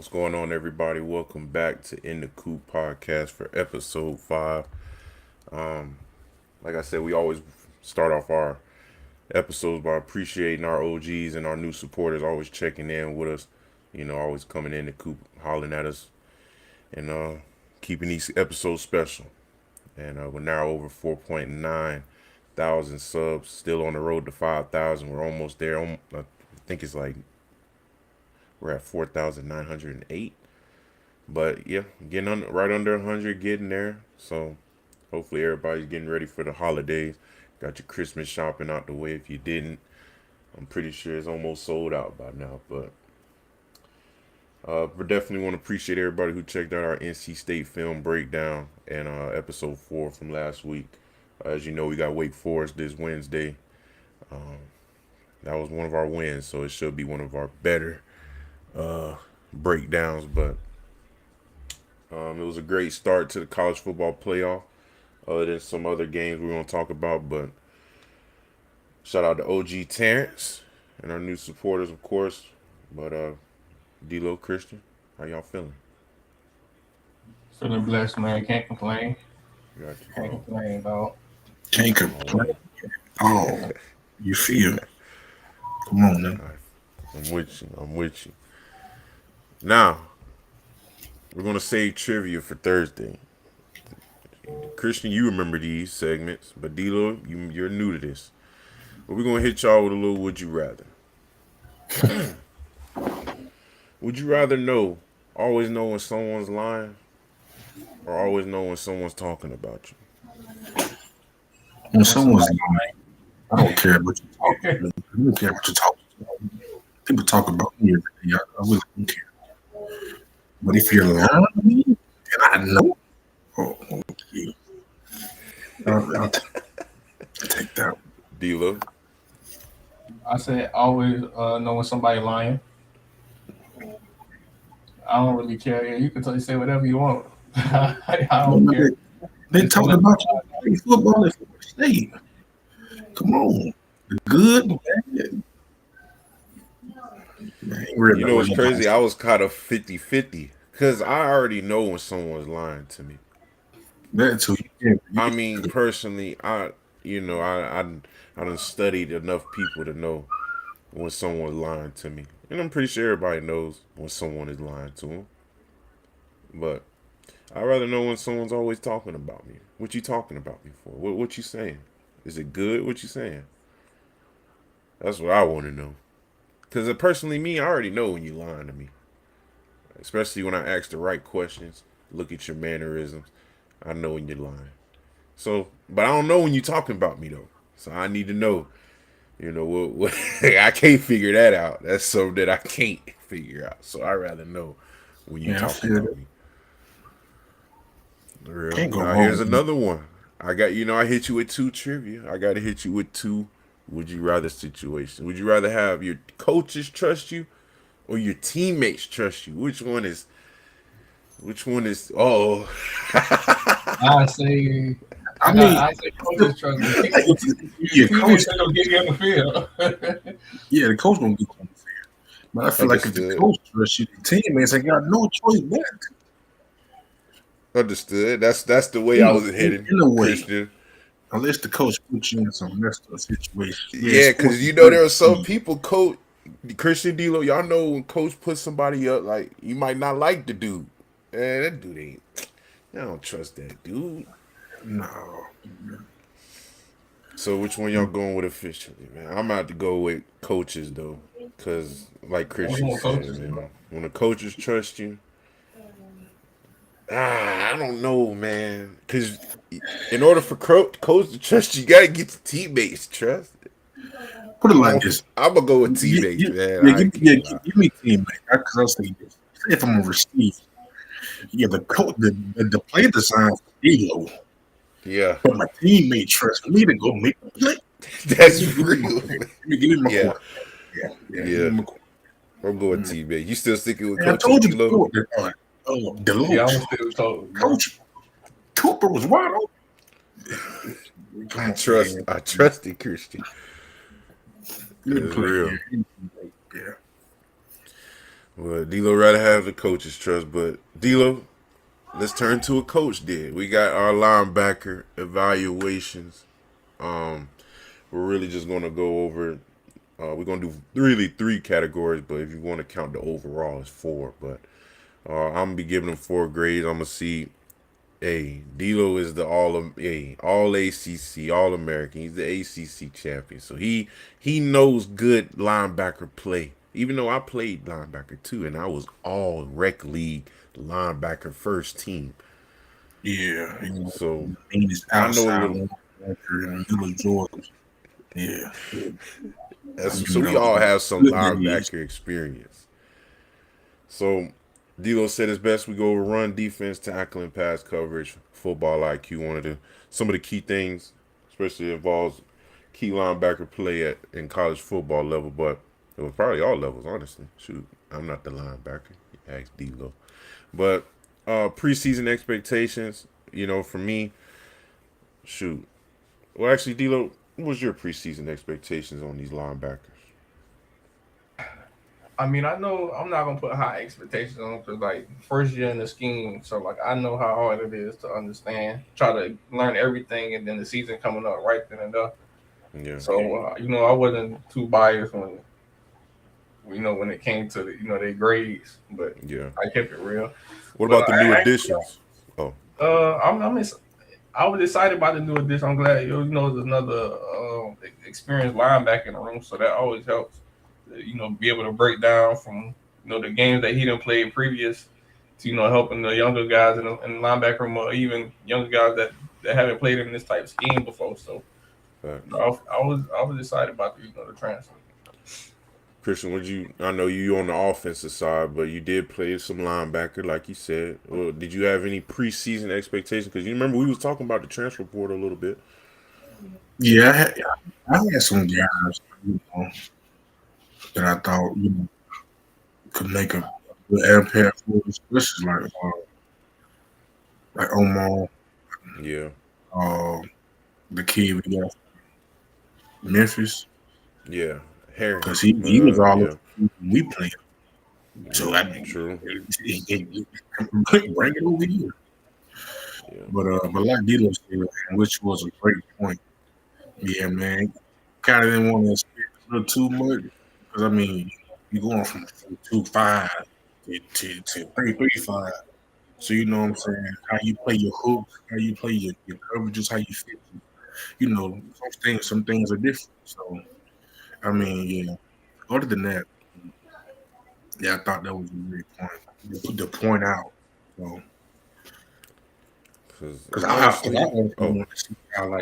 What's going on, everybody? Welcome back to In The Coop Podcast for Ep.5. Like I said, we always start off our episodes by appreciating our OGs and our new supporters, always checking in with us, always coming in the coop, hollering at us, and keeping these episodes special. And we're now over 4.9 thousand subs, still on the road to 5,000. We're almost there. I think it's like we're at 4,908. But yeah, right under 100, getting there. So hopefully everybody's getting ready for the holidays. Got your Christmas shopping out the way. If you didn't, I'm pretty sure it's almost sold out by now. But we definitely want to appreciate everybody who checked out our NC State film breakdown and episode 4 from last week. As you know, we got Wake Forest this Wednesday. That was one of our wins, so it should be one of our better breakdowns. But it was a great start to the college football playoff. Other than some other games we're going to talk about. But shout out to OG Terrence and our new supporters, of course. But Deloach, Christian, how y'all feeling? Feeling blessed, man. Can't complain. Got you, Can't complain, dog. Can't complain. Oh, you feel? Come on, man. I'm with you. Now, we're going to save trivia for Thursday. Christian, you remember these segments, but D-Lo, you're new to this. But we're going to hit y'all with a little would you rather. Would you rather always know when someone's lying, or always know when someone's talking about you? When someone's lying, I don't care what you talk about. I don't care what you talk about. People talk about me every day. I really don't care. But if you're lying to me, and I know, oh, okay. I'll take that. D-Lo? I said always know when somebody lying. I don't really care. Yeah, you can say whatever you want. I don't care. They talk about you football at Florida State. Come on. The good, the bad. Man, You know what's crazy? I was kind of 50-50 because I already know when someone's lying to me. That too. I mean, personally, I done studied enough people to know when someone's lying to me, and I'm pretty sure everybody knows when someone is lying to them. But I'd rather know when someone's always talking about me. What you talking about me for? What you saying? Is it good? What you saying? That's what I want to know. Because personally, me, I already know when you lying to me. Especially when I ask the right questions, look at your mannerisms. I know when you're lying. So, but I don't know when you're talking about me, though. So I need to know. What I can't figure that out. That's something that I can't figure out. So I'd rather know when you talking about me. Now here's another one. I hit you with 2 trivia. I got to hit you with 2 would you rather situations. Would you rather have your coaches trust you or your teammates trust you? Which one is? Oh, I say coaches trust me. Yeah, coach gonna get you on the field. Yeah, the coach gonna get you on the field. But I feel like if the coach trusts you, the teammates ain't got no choice but. Understood. That's the way I was headed, in a way. Christian. Unless the coach puts you in some messed up situation. Yeah, because there are some people, coach Christian D-Lo, y'all know when coach puts somebody up, like, you might not like the dude. Man, that dude ain't. I don't trust that dude. No. So which one y'all going with officially, man? I'm about to go with coaches, though. Because, like Christian said, man, when the coaches trust you, I don't know, man. Because in order for coach to trust you, you got to get the teammates trust. Put it like this. I'm going to go with teammates, man. Yeah, give me teammates. Because I'll say this. Say if I'm a receiver, the coach, the play design for D-Lo. Yeah. But my teammate trusts me to go make the play. That's real. Give me my quarterback. Yeah. I'm going teammate. You still sticking with Coach? I told you before that Deloach. Yeah, I'm still told. Coach Cooper was wide open. I trusted Christian. It's real. Yeah. Well, D'Lo rather have the coach's trust, but D'Lo, let's turn to a coach. We got our linebacker evaluations. Um, we're really just gonna go over. We're gonna do really three categories, but if you want to count the overall, it's four. But I'm gonna be giving them 4 grades. I'm gonna see. Hey, D'Lo is the all ACC, all American. He's the ACC champion, so he knows good linebacker play. Even though I played linebacker too, and I was all rec league linebacker first team. Yeah, So he's I know a outside little. linebacker in Middle Georgia. Yeah, So we all have some linebacker experience. So D'Lo said it's best we go over run defense, tackling, pass coverage, football IQ. One of some of the key things, especially involves key linebacker play in college football level, but it was probably all levels, honestly. Shoot, I'm not the linebacker. Ask D'Lo. But preseason expectations, for me, shoot. Well, actually, D'Lo, what was your preseason expectations on these linebackers? I mean, I know I'm not gonna put high expectations on because like first year in the scheme, so like I know how hard it is to understand, try to learn everything, and then the season coming up right then and there. Yeah, So I wasn't too biased when it came to their grades, but yeah. I kept it real. What But about the new additions? Oh, I was excited about the new addition. I'm glad there's another experienced linebacker in the room, so that always helps. Be able to break down from the games that he didn't play previous to helping the younger guys in the linebacker room, or even younger guys that haven't played in this type of scheme before. So facts. I was excited about the transfer. Christian, I know you on the offensive side, but you did play some linebacker, like you said. Well, did you have any preseason expectations? Because you remember we was talking about the transfer portal a little bit. yeah. I had some guys, that I thought could make a good impact for us, especially like Omar, Yeah, uh, the kid we got from Memphis, yeah. Herring, because he was but all yeah, over when we played. So yeah, I mean, true. bring it over here. Yeah, But like Dilo said, man, which was a great point. Yeah, man, kind of didn't want to expect a little too much because I mean, you're going from 2-5 to 3-3-5. So you know what I'm saying? How you play your hooks, how you play your coverages, how you fit. Some things are different. So I mean, yeah. Other than that, yeah, I thought that was a great point to point out. So because because I honestly, also oh, want to see how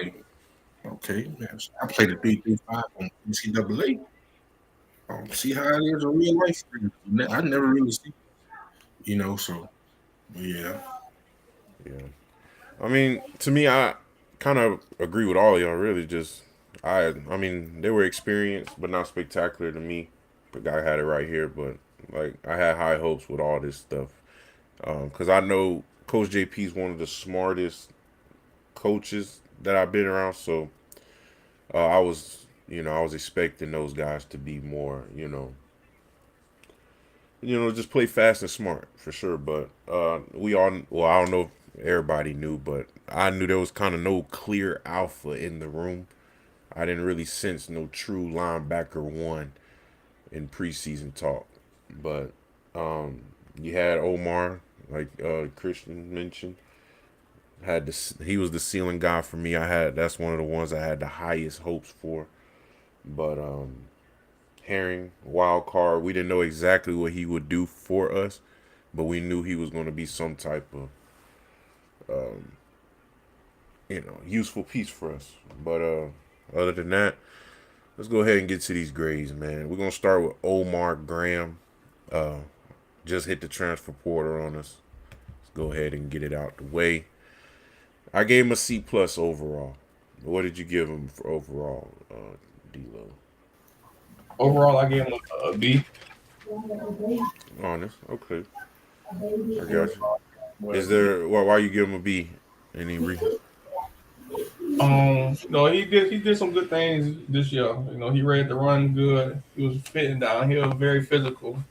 okay, man, I played a 3-3-5 on NCAA. See how it is in real life. I never really see, So yeah, yeah. I mean, to me, I kind of agree with all y'all. Really, I mean, they were experienced, but not spectacular to me. The guy had it right here, but like I had high hopes with all this stuff because I know Coach JP is one of the smartest coaches that I've been around. So I was expecting those guys to be more, just play fast and smart for sure. But well, I don't know if everybody knew, but I knew there was kind of no clear alpha in the room. I didn't really sense no true linebacker one in preseason talk. But you had Omar, like Christian mentioned, he was the ceiling guy for me. That's one of the ones I had the highest hopes for. But Herring, wild card, we didn't know exactly what he would do for us, but we knew he was going to be some type of useful piece for us. But other than that, let's go ahead and get to these grades, man. We're gonna start with Omar Graham. Uh, just hit the transfer portal on us. Let's go ahead and get it out the way. I gave him a C plus overall. What did you give him for overall, D'Lo? Overall, I gave him a B. Honest, okay, I got you. But Is there why you give him a B? Any reason? no, he did some good things this year. He read the run good. He was fitting downhill, very physical,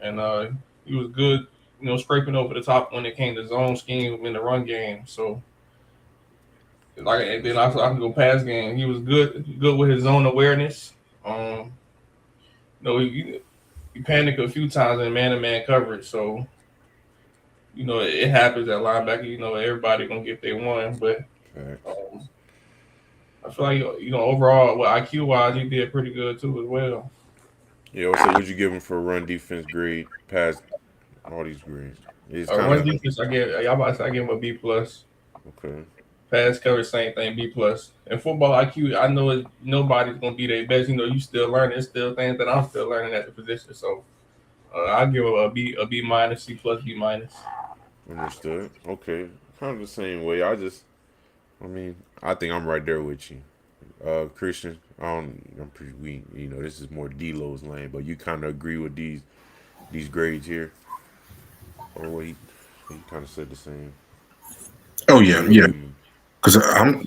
and he was good, scraping over the top when it came to zone scheme in the run game. So, like, and then I can go pass game. He was good with his zone awareness. Um, he panicked a few times in man-to-man coverage. So, it happens at linebacker. Everybody gonna get their one, but Facts. um, I feel like overall, well, IQ wise, he did pretty good too as well. Yeah, also, would you give him for run defense grade past all these grades? It's kind Run of defense, y'all about to say I give him a B plus. okay. Pass coverage, same thing, B plus. And football IQ, I know nobody's gonna be their best. You still learning. It's still things that I'm still learning at the position. So I give him a B minus, C plus, B minus. Understood. Okay, kind of the same way. I mean, I think I'm right there with you, Christian. I'm pretty weak. This is more Delo's lane, but you kind of agree with these grades here, or what he kind of said the same. Oh Or yeah, you yeah. give him Because I'm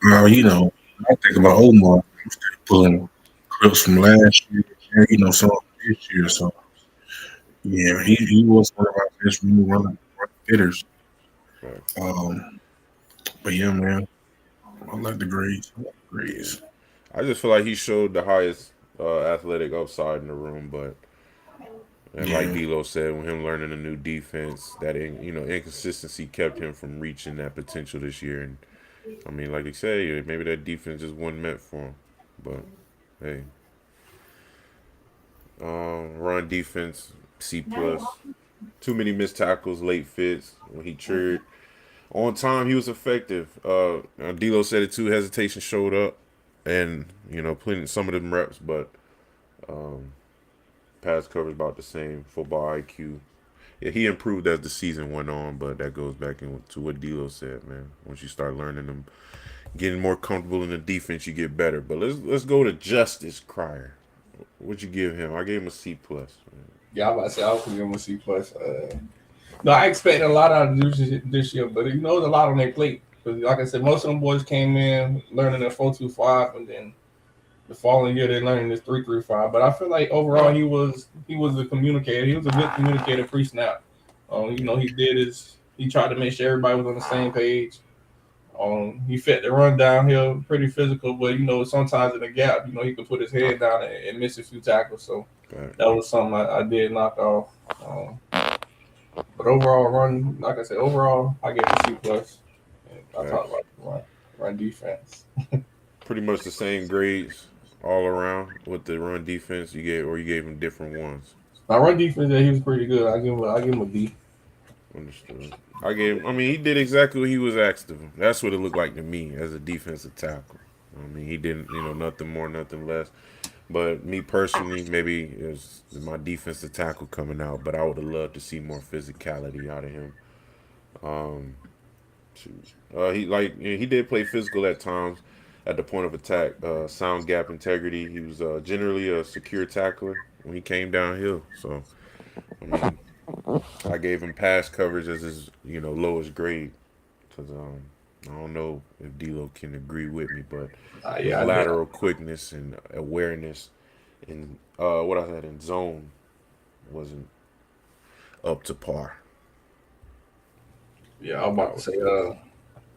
now, I think about Omar. I'm still pulling clips from last year, and, some of this year. So yeah, he was one of our best run hitters. right. Um, but yeah, man, I like the grades. I like the Yeah, grades. I just feel like he showed the highest athletic upside in the room, but and like Yeah, D'Lo said, with him learning a new defense, that inconsistency kept him from reaching that potential this year. And I mean, like they say, maybe that defense just wasn't meant for him. But hey, run defense C plus. Too many missed tackles, late fits when he triggered. On time, he was effective. D'Lo said it too. Hesitation showed up, and plenty some of them reps, but um, pass coverage about the same. Football IQ. Yeah, he improved as the season went on, but that goes back into what D'Lo said, man. Once you start learning them, getting more comfortable in the defense, you get better. But let's go to Justice Crier. What'd you give him? I gave him a C plus. Yeah, I'm about to say I was give him a C plus. No, I expect a lot out of this year, but there's a lot on their plate. Because like I said, most of them boys came in learning a 4.25, and then the following year they're learning this 3.35. But I feel like overall he was a communicator. He was a good communicator pre-snap. He tried to make sure everybody was on the same page. He fit the run downhill, pretty physical, but sometimes in the gap, he could put his head down and miss a few tackles. So But that was something I did knock off. But overall, like I said, overall I get the C plus. And I talked facts. about the run defense. Pretty much the same grades all around with the run defense. You gave him different ones. My run defense, yeah, he was pretty good. I give him a B. Understood. I mean, he did exactly what he was asked of him. That's what it looked like to me as a defensive tackle. I mean, he didn't, nothing more, nothing less. But me personally, maybe it's my defensive tackle coming out, but I would have loved to see more physicality out of him. Um, shoot. He did play physical at times at the point of attack. Sound gap integrity. He was generally a secure tackler when he came downhill. So I mean, I gave him pass coverage as his lowest grade because I don't know if D'Lo can agree with me, but his Yeah, I did. lateral quickness and awareness and what I said in zone wasn't up to par. Yeah, I was I about to would say. say.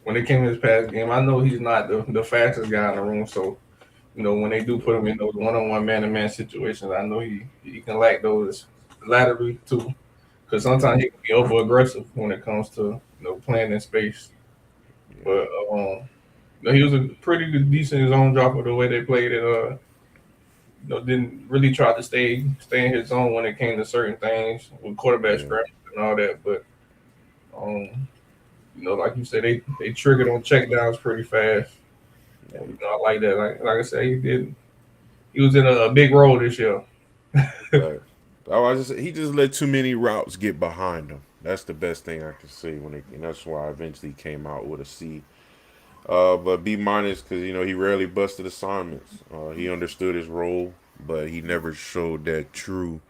When it came to his pass game, I know he's not the fastest guy in the room. So when they do put him in those one-on-one man-to-man situations, I know he can lack those laterally too. Because Yeah, sometimes he can be over aggressive when it comes to playing in space. yeah, But he was a pretty good, decent zone dropper the way they played it. Didn't really try to stay in his zone when it came to certain things with quarterback yeah, scrambles and all that. But like you said, they triggered on checkdowns pretty fast. yeah. And, I like that. Like I said, he did. He was in a big role this year. But he just let too many routes get behind him. That's the best thing I can say and that's why I eventually came out with a C. But B minus because he rarely busted assignments. He understood his role, but he never showed that true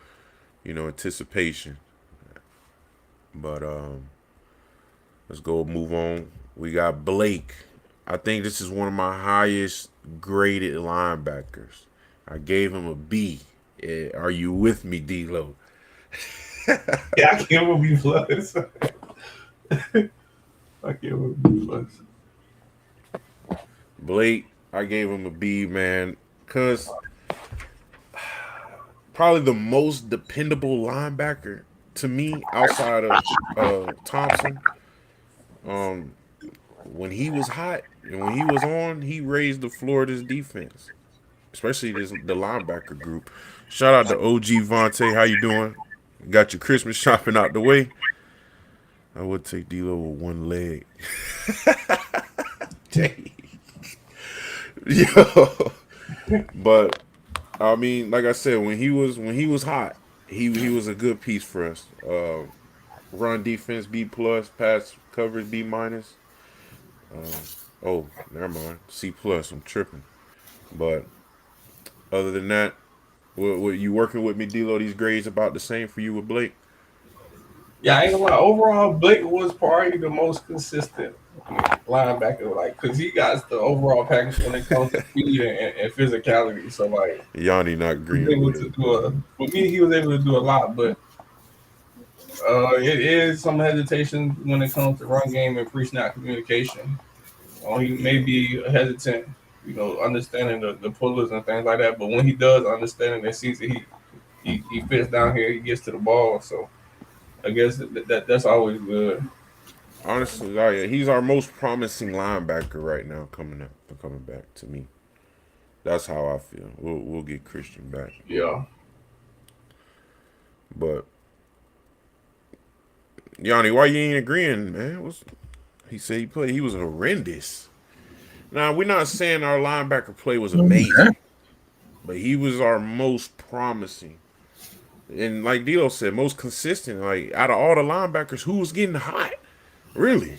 anticipation. But let's go move on. We got Blake. I think this is one of my highest graded linebackers. I gave him a B. Are you with me, D'Lo? Yeah, I give him a B plus. I give him a B plus. Blake, I gave him a B, man, because probably the most dependable linebacker to me outside of Thompson. Um, when he was hot and when he was on, he raised the floor of this defense, especially the linebacker group. Shout out to OG Vontae. How you doing? Got your Christmas shopping out the way. I would take D'Lo with one leg. Dang. Yo. But I mean, like I said, when he was hot, he was a good piece for us. Run defense B plus, pass coverage B minus. Oh, never mind, C plus. I'm tripping. But other than that, what you working with me, D'Lo? These grades about the same for you with Blake? Yeah, I ain't gonna lie. Overall, Blake was probably the most consistent linebacker, like, because he got the overall package when it comes to speed and physicality. So, like, Yanni not he was agreeing able with to it. for me, he was able to do a lot, but it is some hesitation when it comes to run game and pre-snap communication. He may be hesitant, understanding the pullers and things like that. But when he does understand it and sees that he fits down here, he gets to the ball. So I guess that's always good. Honestly, like, he's our most promising linebacker right now coming back to me. That's how I feel. We'll get Christian back, Yeah. but Yanni, why you ain't agreeing, man? He said he played? He was horrendous. Now we're not saying our linebacker play was amazing, but he was our most promising. And like Dilo said, most consistent. Like out of all the linebackers, who was getting hot? Really?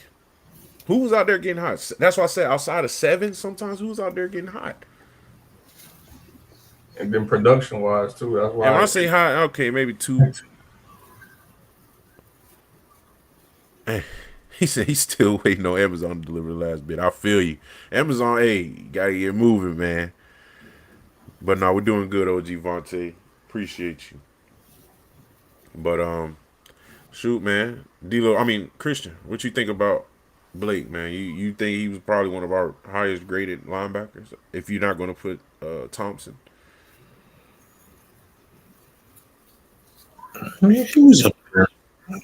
Who was out there getting hot? That's why I said outside of seven, sometimes who was out there getting hot? And then production wise too. That's And when I why. say hot, okay, maybe two. He said he's still waiting on Amazon to deliver the last bit. I feel you. Amazon, hey, you gotta get moving, man. But no, we're doing good, OG Vontae. Appreciate you. But shoot, man. Christian, what you think about Blake, man? You think he was probably one of our highest graded linebackers? If you're not gonna put Thompson. I mean, he was up there.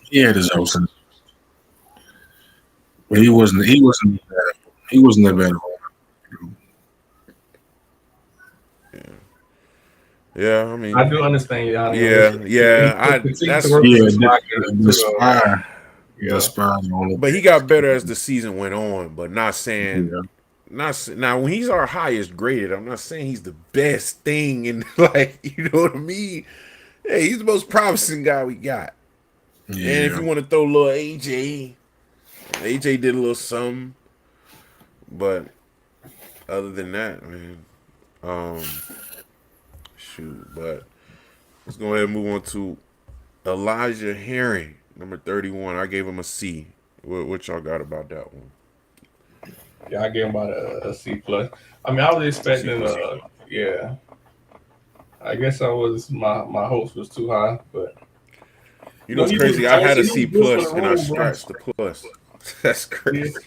He had his ups and but he wasn't bad. He wasn't that bad at all. Yeah, I mean, I do understand Yanni on this. yeah. He continued to That's work Yeah, with his pocket the spy, the yeah. spy on but he got better as the season went on. But not it. saying Yeah, now when he's our highest graded, I'm not saying he's the best thing in like you know what I mean. Hey, he's the most promising guy we got. And if yeah. you want to throw a little AJ did a little something. But other than that, man, um, shoot. But let's go ahead and move on to Elijah Herring, number 31. I gave him a C. What y'all got about that one? Yeah, I gave him about a C plus. I mean, I was C expecting plus. yeah. I guess my hopes was too high, but You know what's he was crazy? I like I had said, a he C was good for plus the and I room, bro. scratched the plus. That's Yeah. crazy.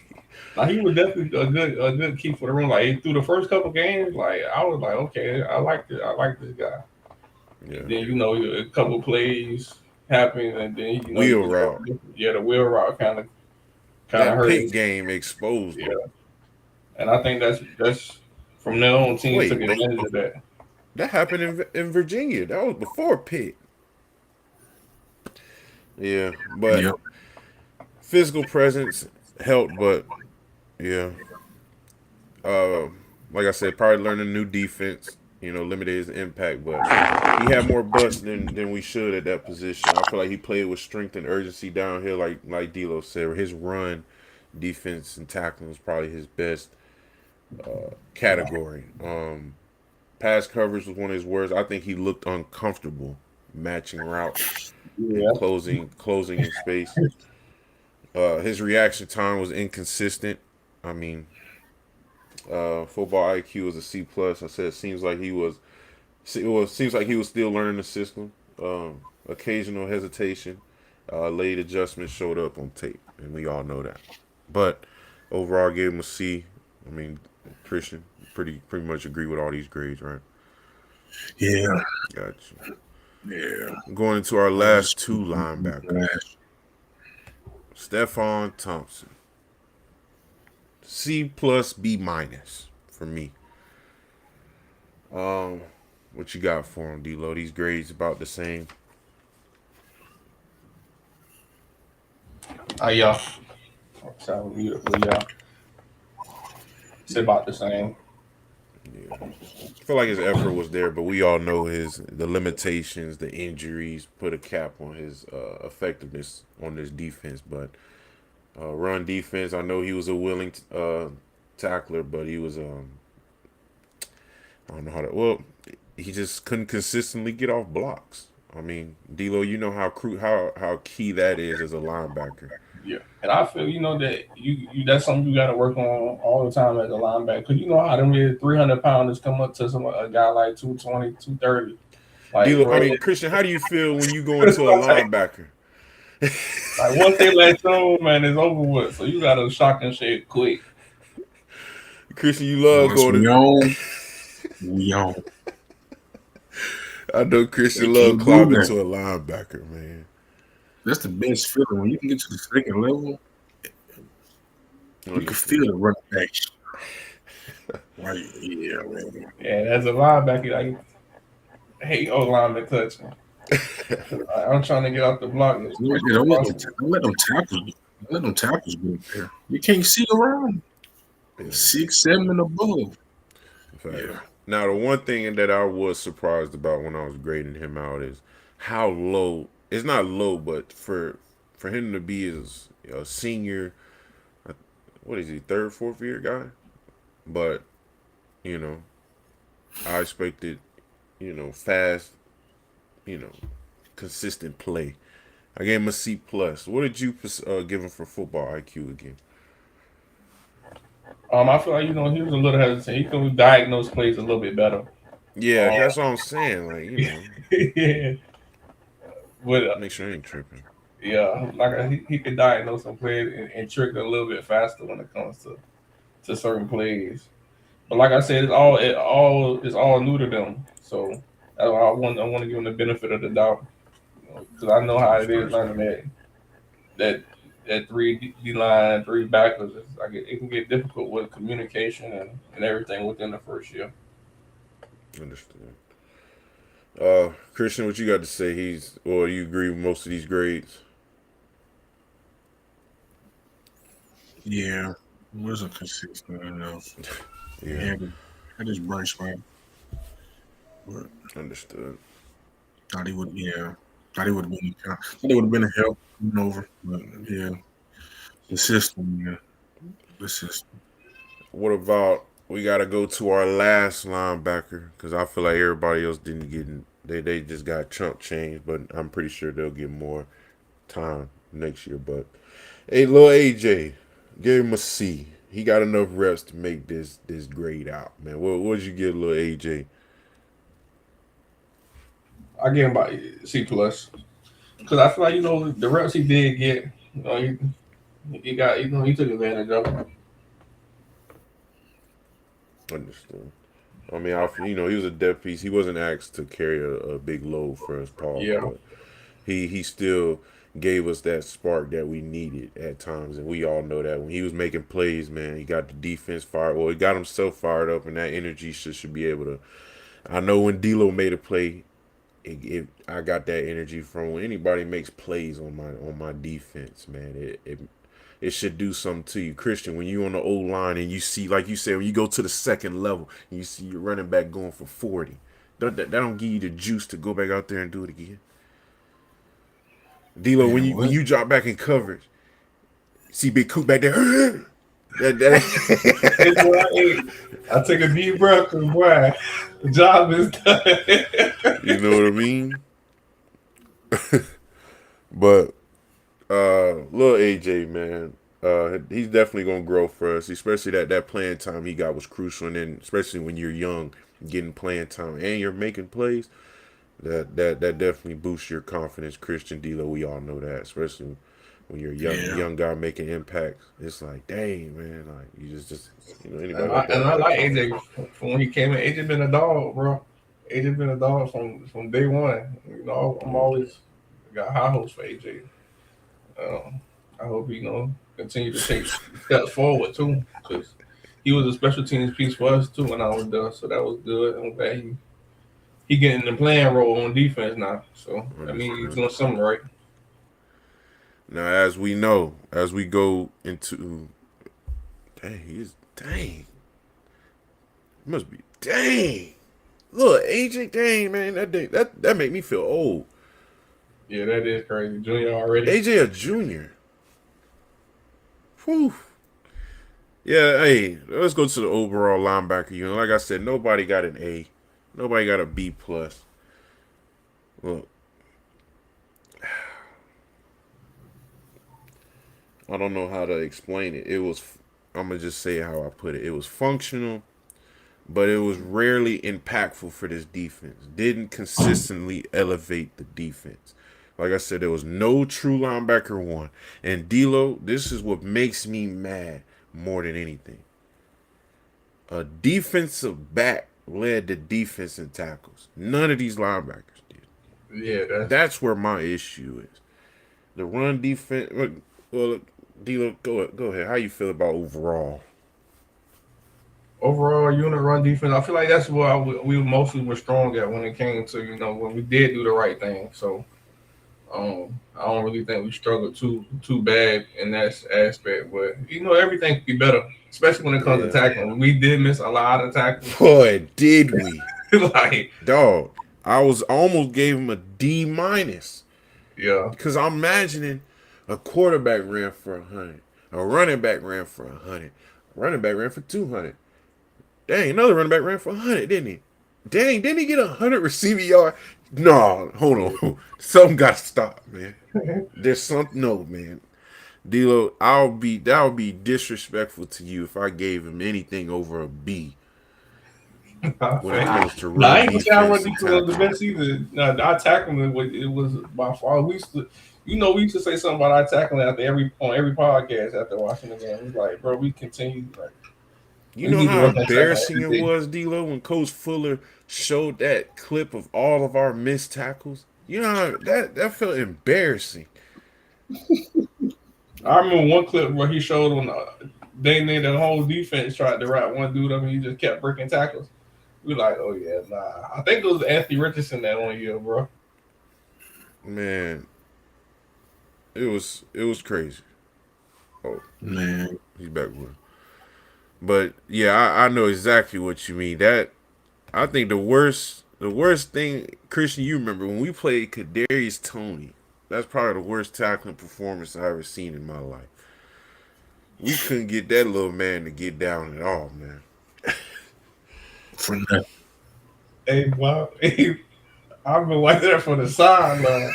Like he was definitely a good key for the room. Like through the first couple games, like I was like, okay, I like this guy. Yeah. And then a couple plays happened, and then Wheel route. the wheel route kind of That hurt pick us. game exposed Yeah, him. and I think that's from now on, teams took Wait, advantage of that. that happened in Virginia. That was before Pitt. Yeah, but Yep. physical presence helped. But yeah, uh, like I said, probably learning new defense. Limited his impact, but he had more bust than we should at that position. I feel like he played with strength and urgency downhill, like D'Lo said. His run, defense, and tackling was probably his best category. Pass coverage was one of his worst. I think he looked uncomfortable matching routes and Yeah, closing in space. His reaction time was inconsistent. I mean, football IQ was a C plus. I said it seems like he was. Seems like he was still learning the system. occasional hesitation. Late adjustments showed up on tape, and we all know that. But overall, I gave him a C. I mean, Christian, pretty much agree with all these grades, right? Yeah. Gotcha. Yeah. Going into our last two linebackers. Stephon Thompson. C plus B minus for me. What you got for him, D-Lo? These grades about the same. Yeah. So yeah, it's about the same. Yeah. I feel like his effort was there, but we all know the limitations, the injuries put a cap on his effectiveness on this defense. But run defense, I know he was a willing tackler, but he was I don't know how to. Well, he just couldn't consistently get off blocks. I mean, D'Lo, you know how key that is as a linebacker. Yeah, and I feel that you that's something you got to work on all the time as a linebacker, because you know how them 300 pounders come up to a guy like 220, 230. Like, D'Lo, I bro, mean, Christian, how do you feel when you go into a linebacker? like once they let go, man, it's over with. So you got to shock and shake quick. Christian, you love Once going we to. on, we on. I know They Christian love can't do climbing that. to a linebacker, man. That's the best feeling when you can get to the second level. You can feel the running back. Right? Yeah, man. And as a linebacker, I hate O-line touching. I'm trying to get off the block. Don't let them tackle you. Let them tackles go there. You can't see around. Yeah. 6, 7 and above. Yeah. Now, the one thing that I was surprised about when I was grading him out is how low. It's not low, but for him to be a senior, what is he, third, fourth year guy? But I expected, fast, consistent play. I gave him a C plus. What did you give him for football IQ again? I feel like he was a little hesitant. He could diagnose plays a little bit better. Yeah, that's what I'm saying. Like, Yeah, but make sure he ain't tripping. yeah, like he could diagnose some plays and trick a little bit faster when it comes to certain plays. But like I said, it's all new to them. So that's why I want to give them the benefit of the doubt, because I know how it is learning that three D line, three backers. It can get difficult with communication and everything within the first year. Understood. Christian, what you got to say? You agree with most of these grades? Yeah, it wasn't consistent enough. Yeah, I just bright spot. But understood. thought he would. Yeah, thought he would have been a help over. But yeah, the system. Yeah, the system. What about we got to go to our last linebacker because I feel like everybody else didn't get in. They just got chump changed, but I'm pretty sure they'll get more time next year. But hey, little AJ, give him a C. He got enough reps to make this grade out, man. What did you give little AJ? I give him about C plus, because I feel like the reps he did get, he got he took advantage of it. Understood. I mean, he was a depth piece. He wasn't asked to carry a big load for us, Paul. Yeah. But he still gave us that spark that we needed at times, and we all know that when he was making plays, man, he got the defense fired. Well, he got himself fired up, and that energy should be able to. I know when D'Lo made a play, I got that energy from when anybody makes plays on my defense, man. It should do something to you, Christian. When you on the old line and you see, like you said, when you go to the second level and you see your running back going for 40, that don't give you the juice to go back out there and do it again. D'Lo, when you drop back in coverage, see Big Coop back there. I take a deep breath, because boy, the job is done. You know what I mean? But little AJ, man, he's definitely gonna grow for us. Especially that playing time he got was crucial, and then especially when you're young, getting playing time and you're making plays. That definitely boosts your confidence, Christian D'Lo. We all know that, especially when you're a young guy making impacts. It's like, dang man, like you just And anybody I like and that I got like confidence. AJ from when he came in. AJ been a dog, bro. AJ been a dog from day one. I'm Mm. always got high hopes for AJ. Um, I hope he continue to take steps forward too, because he was a special teams piece for us too when I was there. So that was good. I'm glad he getting the playing role on defense now. So I mean he's Understand. doing something right. Now, as we know, as we go into, dang, must be dang. Look, AJ, dang man, that make me feel old. Yeah, that is crazy. Junior already. AJ a junior. Whew. Yeah, hey, let's go to the overall linebacker unit. Like I said, nobody got an A, nobody got a B plus. Look, I don't know how to explain it. I'm gonna just say how I put it. It was functional, but it was rarely impactful for this defense. Didn't consistently elevate the defense. Like I said, there was no true linebacker one. And D'Lo, this is what makes me mad more than anything. A defensive back led the defense in tackles. None of these linebackers did. Yeah, That's where my issue is. The run defense. Well, D'Lo, go ahead. How you feel about overall? overall unit run defense. I feel like that's what we mostly were strong at when it came to when we did do the right thing. So I don't really think we struggled too bad in that aspect. But everything could be better, especially when it comes to Yeah. tackling. We did miss a lot of tackles. Boy, did we. Like, Dog, I almost gave him a D minus. yeah, Because I'm imagining a quarterback ran for 100. A running back ran for 100. A running back ran for 200. Dang, another running back ran for 100, didn't he? Dang, didn't he get 100 receiving yard? No, hold on. Something got to stop, man. There's something. No, man. D'Lo, that would be disrespectful to you if I gave him anything over a B when it comes to I run ain't gonna say our run defense and defense was the tackling. best either. Our tackling it was by far. We used to say something about our tackling after on every podcast after watching the game. It's like, bro, we continue like You we know need to how work on tackling embarrassing it every day. was, D'Lo, when Coach Fuller showed that clip of all of our missed tackles? You know how that felt embarrassing. I remember one clip where he showed when the whole defense tried to wrap one dude up and he just kept breaking tackles. We like, oh yeah, nah. I think it was Anthony Richardson that one year, bro. Man, it was crazy. Oh, Man, he's back with. But yeah, I know exactly what you mean. That I think the worst thing, Christian, you remember when we played Kadarius Toney. That's probably the worst tackling performance I ever seen in my life. We couldn't get that little man to get down at all, man. for nothing. Hey, wow. Hey, I've been watching that from the sideline.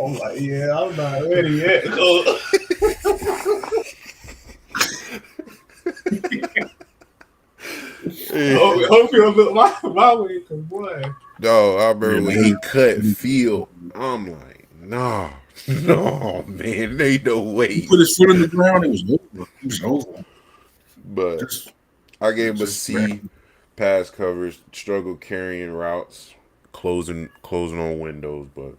I'm like, yeah, I'm not ready yet. Hope you look my way, cause boy, Dog, I remember Man, when he cut field. I'm like, nah, no, man, ain't no he way. put his foot on the ground. It was over. It was over. But Just, I gave him a just man, C. Pass coverage, struggle carrying routes, closing on windows, but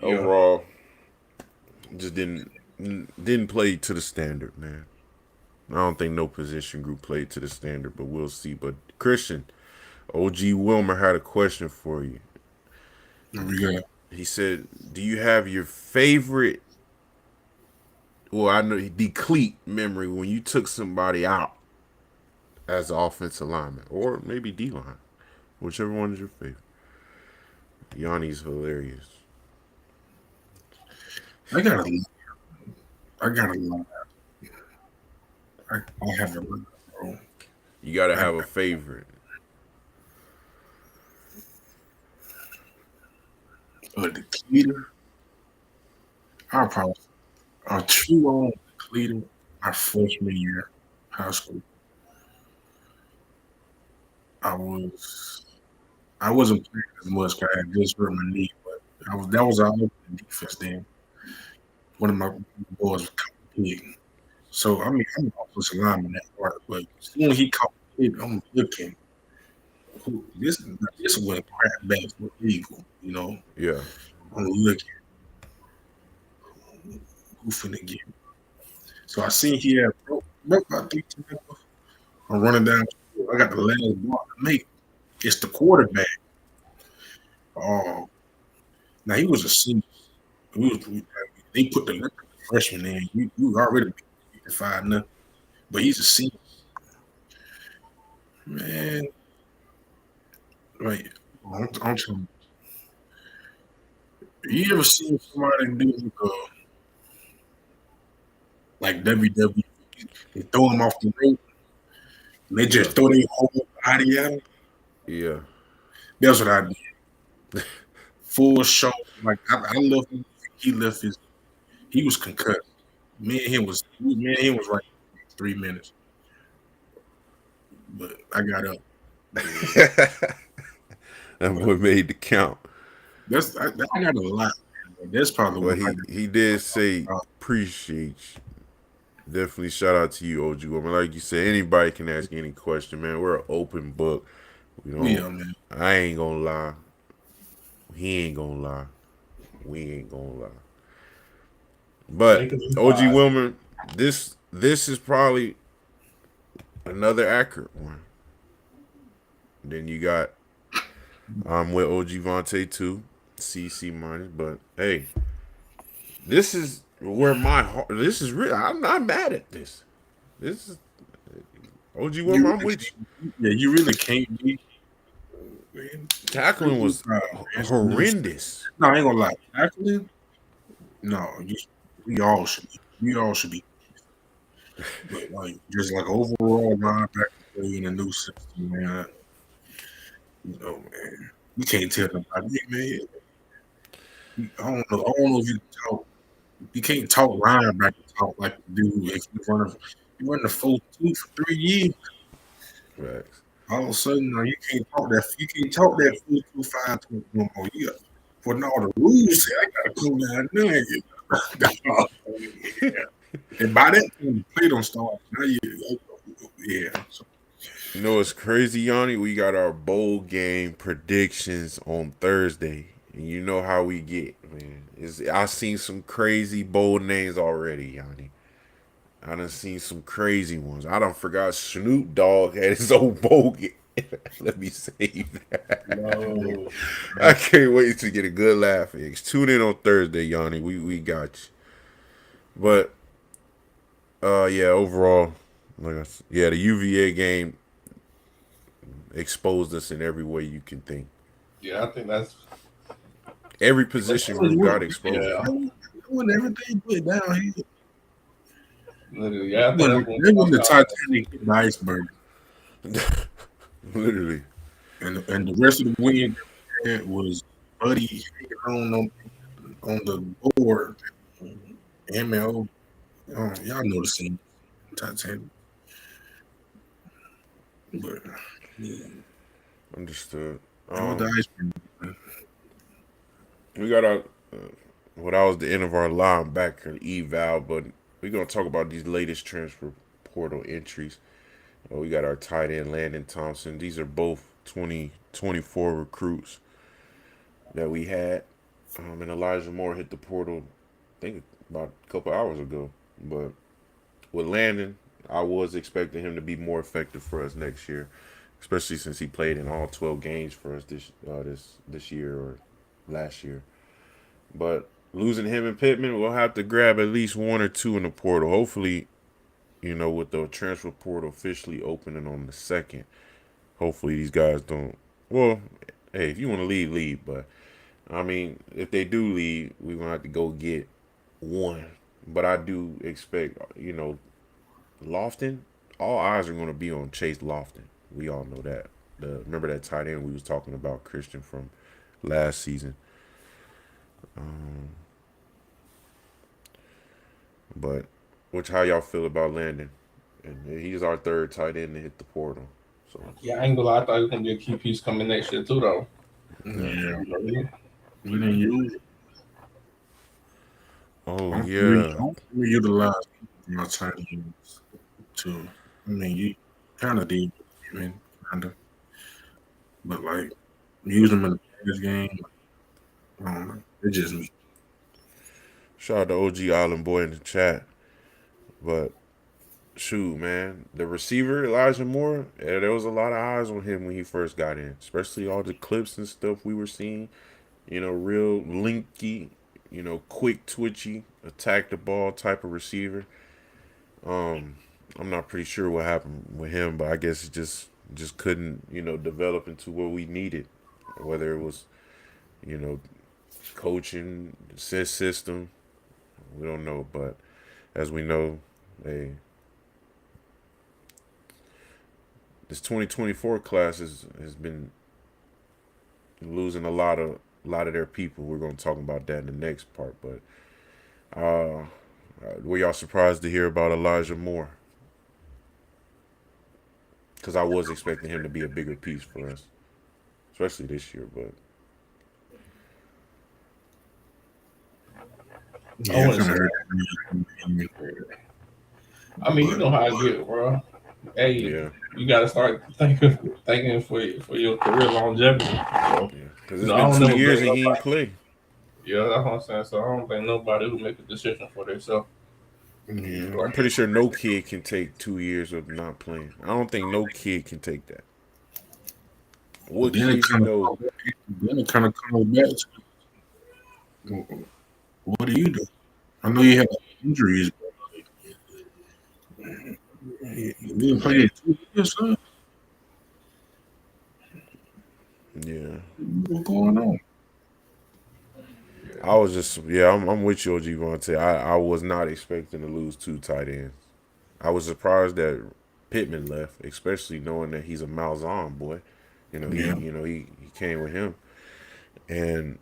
yeah. overall, just didn't play to the standard, man. I don't think no position group played to the standard, but we'll see. But Christian, OG Wilmer had a question for you. there we go. He said, "Do you have your favorite?" Well, I know the cleat memory when you took somebody out as an offensive lineman, or maybe D line, whichever one is your favorite. Yanni's hilarious. I got a, I got a, I have a, bro. You gotta I, have a favorite. the cleaner. I probably a true on cleaner. My freshman year, high school. I was I wasn't playing as much because I had just hurt my knee, but that was our opening defense then. One of my boys was caught big. So I mean I'm an offensive lineman that part, but as soon as he caught big, I'm looking. This was a crap back for Eagle, you know. Yeah. I'm looking who finna get. So I seen he had broke about 3 tackles. I'm running down. I got the last block to make. It's the quarterback. Oh, now he was a senior. They put the freshman in. You already 5 nothing, but he's a senior. Man, like I'm telling you ever seen somebody do like WWE? They throw him off the rope and they Yeah. just throw their whole body at him. Yeah. That's what I did. Full show. Like I left him. He left his. He was concussed. Me and him was right 3 minutes, but I got up. That boy made the count. I got a lot. That's probably But what I he did say got. appreciate you. Definitely shout out to you, OG woman. Like you said, anybody can ask any question, man. We're an open book. We don't. Yeah, man. I ain't gonna lie. He ain't gonna lie. We ain't gonna lie. But OG Wilmer, this is probably another accurate one. Then you got I'm with OG Vontae too, CC minus. But hey, this is where my heart. This is real. I'm not mad at this. This is OG Wilmer. I'm with you. Yeah, you really can't be. Tackling was horrendous. No, I ain't gonna lie. Tackling, no, we all should be. We all should be. But like, just like overall linebacker play in a new system, man. You know, man, you can't tell nobody, man. I don't know if you talk. You can't talk linebacker talk like you do if you run the 4-2 for 3 years. Right. All of a sudden, you can't talk that. You can't talk that 4-2-5 no more. You got for all the rules. Say, I gotta come down there. Yeah. And by that time, the play don't start. Now yeah. So, You know it's crazy, Yanni? We got our bowl game predictions on Thursday. And you know how we get, man. I seen some crazy bold names already, Yanni. I done seen some crazy ones. I done forgot Snoop Dogg had his own bowl game. Let me save that. No. I can't wait to get a good laugh. Tune in on Thursday, Yanni. We got you. But yeah, overall, the UVA game exposed us in every way you can think. Yeah, I think that's Every position group got exposed. Yeah. when everything went down here, Literally, yeah. I think they went the Titanic hit the iceberg, Literally. and the rest of the win was Buddy on the board. ML, y'all know the scene, Titanic. But yeah, Understood. the iceberg. We got our what I was the end of our linebacker eval, but we're gonna talk about these latest transfer portal entries. We got our tight end Landon Thompson. These are both 2024 recruits that we had. And Elijah Moore hit the portal, I think about a couple hours ago. But with Landon, I was expecting him to be more effective for us next year, especially since he played in all 12 games for us this year or last year. But losing him and Pittman, we'll have to grab at least one or two in the portal. Hopefully, with the transfer portal officially opening on the 2nd, hopefully these guys don't. Well, hey, if you want to leave. But I mean, if they do leave, we're gonna have to go get one. But I do expect, Lofton. All eyes are gonna be on Chase Lofton. We all know that. Remember that tight end we was talking about, Christian, from last season. But how y'all feel about Landon? And he's our third tight end to hit the portal. So Yeah, I ain't gonna lie. I thought it was gonna be a key piece coming next year too, though. Yeah, Yeah. we didn't use it. oh I'm really, yeah. I'm really utilize my tight ends too. I mean, you kind of did, I mean, kind of, but like use them in the pass game. I don't know. It's just me. Shout out to OG Island Boy in the chat. But shoot, man, the receiver Elijah Moore, yeah, there was a lot of eyes on him when he first got in, especially all the clips and stuff we were seeing. Real linky, quick, twitchy, attack the ball type of receiver. I'm not pretty sure what happened with him, but I guess it just couldn't, develop into what we needed. Whether it was, you know, coaching, system, we don't know. But as we know, hey, this 2024 class has been losing a lot of their people. We're gonna talk about that in the next part. But were y'all surprised to hear about Elijah Moore? Because I was expecting him to be a bigger piece for us, especially this year. But I Yeah, I wouldn't kind say of heard that. I mean, you but know how I get, bro. Hey, yeah, you gotta start thinking for your career longevity. So, yeah, because it's I been don't two never years blame and he ain't nobody. play. Yeah, that's what I'm saying. So I don't think nobody who make a decision for themselves. yeah, Go I'm pretty ahead. sure no kid can take 2 years of not playing. I don't think no kid can take that. but What kids then it kind of comes back to what do you do? I know you have injuries, but you didn't play it 2 years, son. Yeah, What's going on? I was just yeah. I'm with you, OG Vontae. I was not expecting to lose two tight ends. I was surprised that Pittman left, especially knowing that he's a Malzahn boy. Yeah, He came with him, and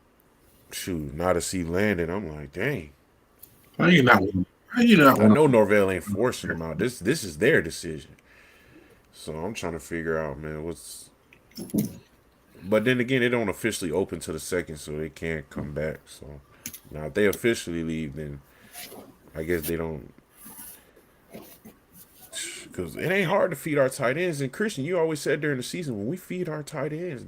shoot, not to see Landon, I'm like, dang. how you not? How you not I want know Norvell ain't forcing him out. This is their decision. So I'm trying to figure out, man, what's. But then again, they don't officially open to the second, so they can't come back. So now if they officially leave, then I guess they don't. Because it ain't hard to feed our tight ends. And Christian, you always said during the season when we feed our tight ends,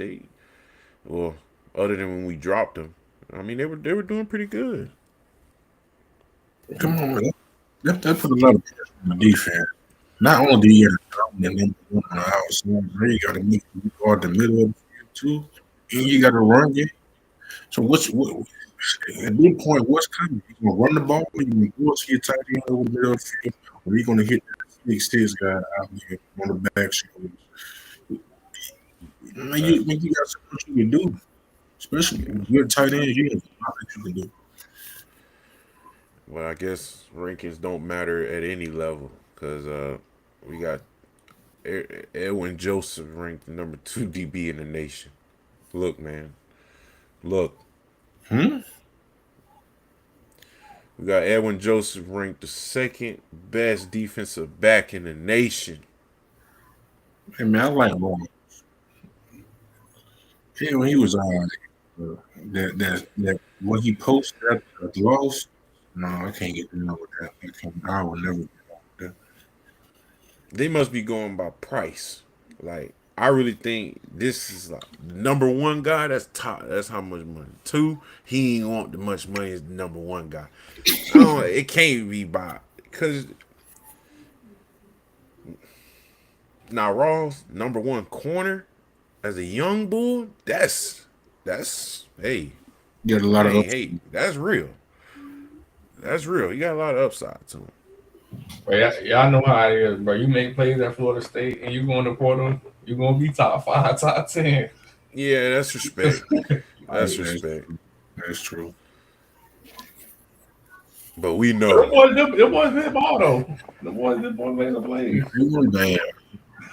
well, other than when we dropped them, I mean they were doing pretty good. to come on? Man. That put a lot of pressure on the defense. Not only do you got to and then on the outside, you got to make you guard the middle of the field too, and you got to run it. So what at this point, what's coming? You gonna run the ball? You gonna go to your tight end over the middle of the field, or you gonna hit that 6'6" guy out there on the back shoulder? Man, you got so much you can do, especially Yeah. if you're a tight end. You have a lot that you can do. Well, I guess rankings don't matter at any level because we got Edwin Joseph ranked number 2 DB in the nation. Look, man, look. Hmm? We got Edwin Joseph ranked the second best defensive back in the nation. Hey man, I like Ron. When he was that what he posted at the loss. No, I can't get to know with that. I will never get on with that. They must be going by price. Like I really think this is like the number one guy. That's top. That's how much money. Two, he ain't want the much money as the number one guy. I don't. It can't be by because now Raw's number one corner as a young bull. That's hey, You got a lot I of ain't ups. hate. That's real. That's real. You got a lot of upside to him. But y'all know how it is, bro. You make plays at Florida State and you going to Portal, you're gonna be top 5, top 10. Yeah, that's respect. That's That's, respect. that's true. But we Them know. boys, them boys did ball though. Them boys made the plays. He was bad.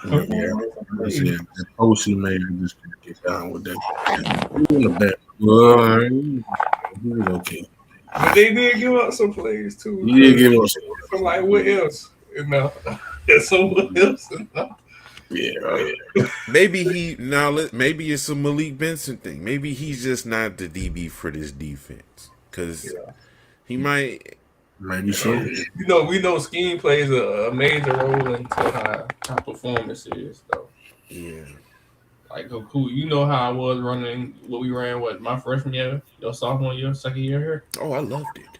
Them But boys yeah, made some like I plays. said, the post he made, I just couldn't get down with that. He was bad. Well, he was okay. But they did give up some plays too. He did give us. Some like what else? You know, some what else? Yeah. Maybe maybe it's a Malik Benson thing. Maybe he's just not the DB for this defense because he might. Maybe so. We know scheme plays a major role into how performance is, though. Yeah. Like, cool. You know how I was running what we ran. My freshman year, your sophomore year, second year here. Oh, I loved it.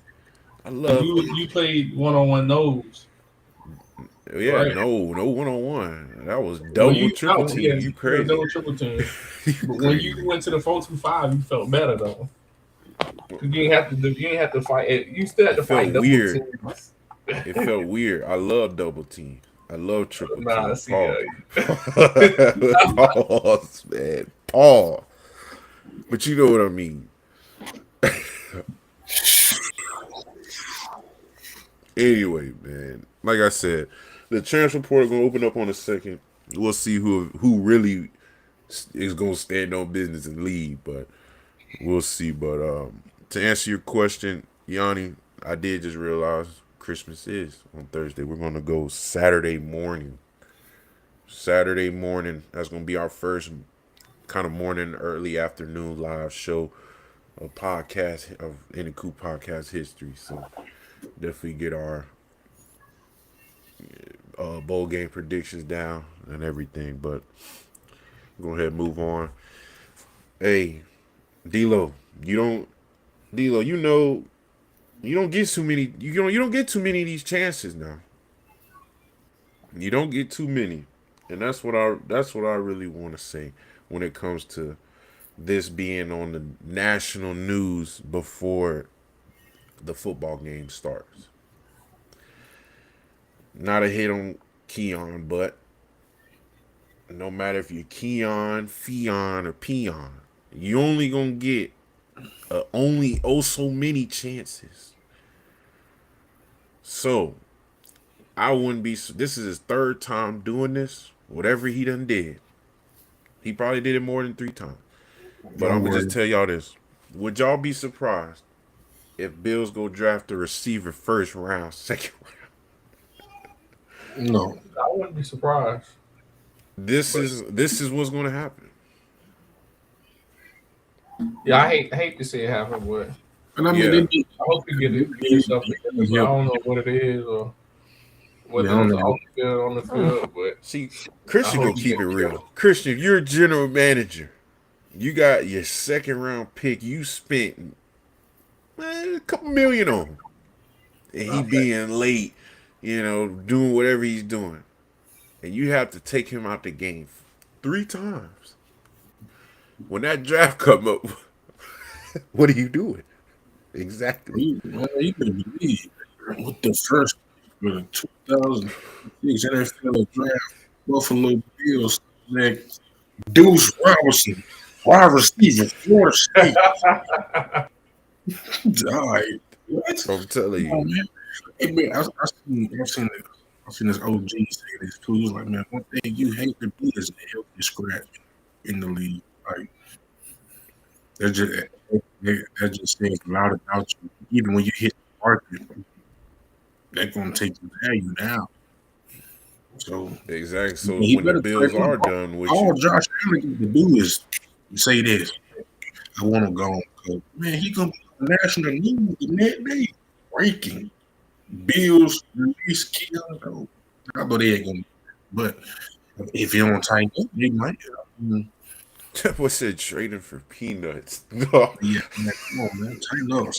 I loved it. You played 1-on-1 nose. Yeah, right? no 1-on-1. That was double, triple team. Yeah, You crazy? double, triple team. But when you went to the 4-2-5, you felt better though. You didn't have to fight. You still had to fight double weird. teams. It felt weird. I love double team. I love triple team. Pause, man. Pause. But you know what I mean. Anyway, man. Like I said, the transfer portal gonna open up on the second. We'll see who really is gonna stand on business and lead, but we'll see. But to answer your question, Yanni, I did just realize Christmas is on Thursday. We're gonna go Saturday morning. Saturday morning. That's gonna be our first kind of morning, early afternoon live show of podcast of In The Coop Podcast history. So definitely get our bowl game predictions down and everything. But go ahead and move on. Hey, Deloach, you don't get too many. You don't get too many of these chances now. You don't get too many, and that's what I really want to say when it comes to this being on the national news before the football game starts. Not a hit on Keon, but no matter if you're Keon, Fion, or Peon, you only gonna get only so many chances. So I wouldn't be. This is his third time doing this. Whatever he done did, he probably did it more than 3 times. But I'm gonna just tell y'all this: would y'all be surprised if Bills go draft a receiver first round, second round? No, I wouldn't be surprised. This is what's gonna happen. Yeah, I hate to see it happen, but and I mean, Yeah. I hope you get stuff together. I don't know what it is or whether it's off the field, on the field, but see, Christian go keep it real. Christian, you're a general manager. You got your second round pick. You spent a couple million on him, and he being late, doing whatever he's doing, and you have to take him out the game 3 times. When that draft come up, what are you doing? Exactly. You can believe with the first with the 2006 NFL draft, Buffalo Bills select Deuce Robinson, wide receiver, Florida State. All right, what? I'm telling you. Man. Hey, man, I've seen this OG say this too. He was like, man, one thing you hate to do is help you scratch in the league. Like that just says a lot about you. Even when you hit the market, they're gonna take the value down. So exactly. So when the Bills are done with all you, Josh Allen can do is say this: I want to go. Man, he gonna be on national news the next day, ranking Bills release Keon. I know they ain't gonna. But if you don't tighten up, you might. what's it trading for peanuts? No. Yeah, man, come on, man, tighten up.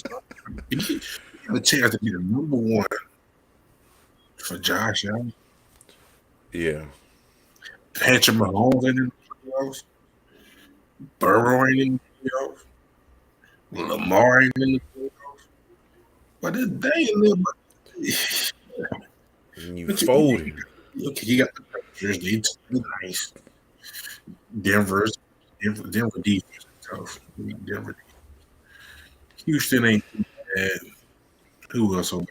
You have a chance to be the number 1 for Josh Allen. Yeah. Patrick Mahomes ain't in the playoffs. Burrow ain't in the playoffs. Lamar ain't in the playoffs. But they a little bit. You folded. Look, you got the Patriots. They nice. Denver defense is tough. Denver defense. Houston ain't too bad. Who else over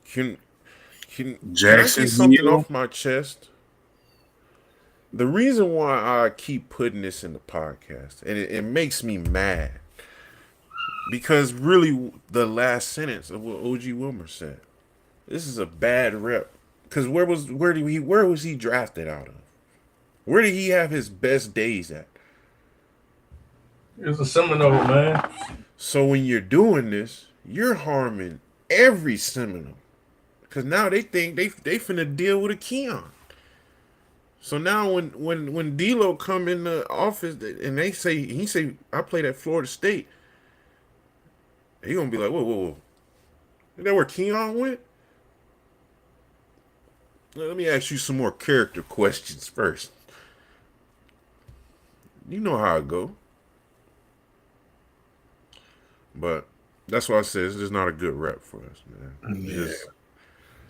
Can I Jackson get something off my chest? The reason why I keep putting this in the podcast, and it makes me mad, because really the last sentence of what OG Wilmer said, this is a bad rep Because where was he drafted out of? Where did he have his best days at? It was a Seminole, man. So when you're doing this, you're harming every Seminole. Because now they think they finna deal with a Keon. So now when Deloach come in the office and he say I played at Florida State, he gonna be like, whoa. Is that where Keon went? Let me ask you some more character questions first. You know how it go. But that's why I said it's just not a good rep for us, man. Yeah.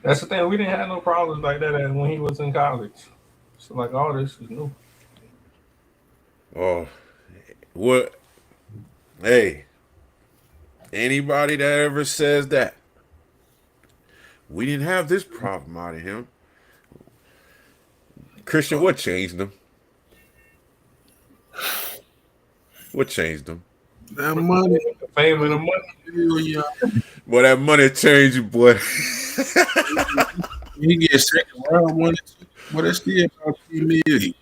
That's the thing. We didn't have no problems like that when he was in college. So like all this is new. Oh, what? Hey, anybody that ever says that we didn't have this problem out of him, Christian, what changed him? What changed him? That money. The fame and the money. Yeah. Boy, that money changed you, boy. He gets second round money, but it's still about $3 million.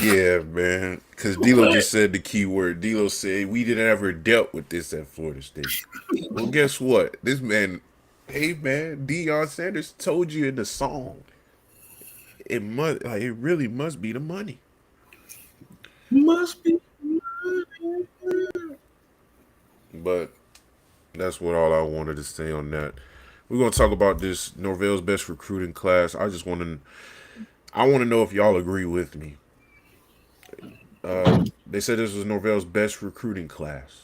Yeah, man. Because Deloach just said the key word. Deloach said we didn't ever dealt with this at Florida State. Well, guess what? This man, hey man, Deion Sanders told you in the song. It really must be the money. Must be. But that's what all I wanted to say on that. We're gonna talk about this Norvell's best recruiting class. I want to know if y'all agree with me. They said this was Norvell's best recruiting class,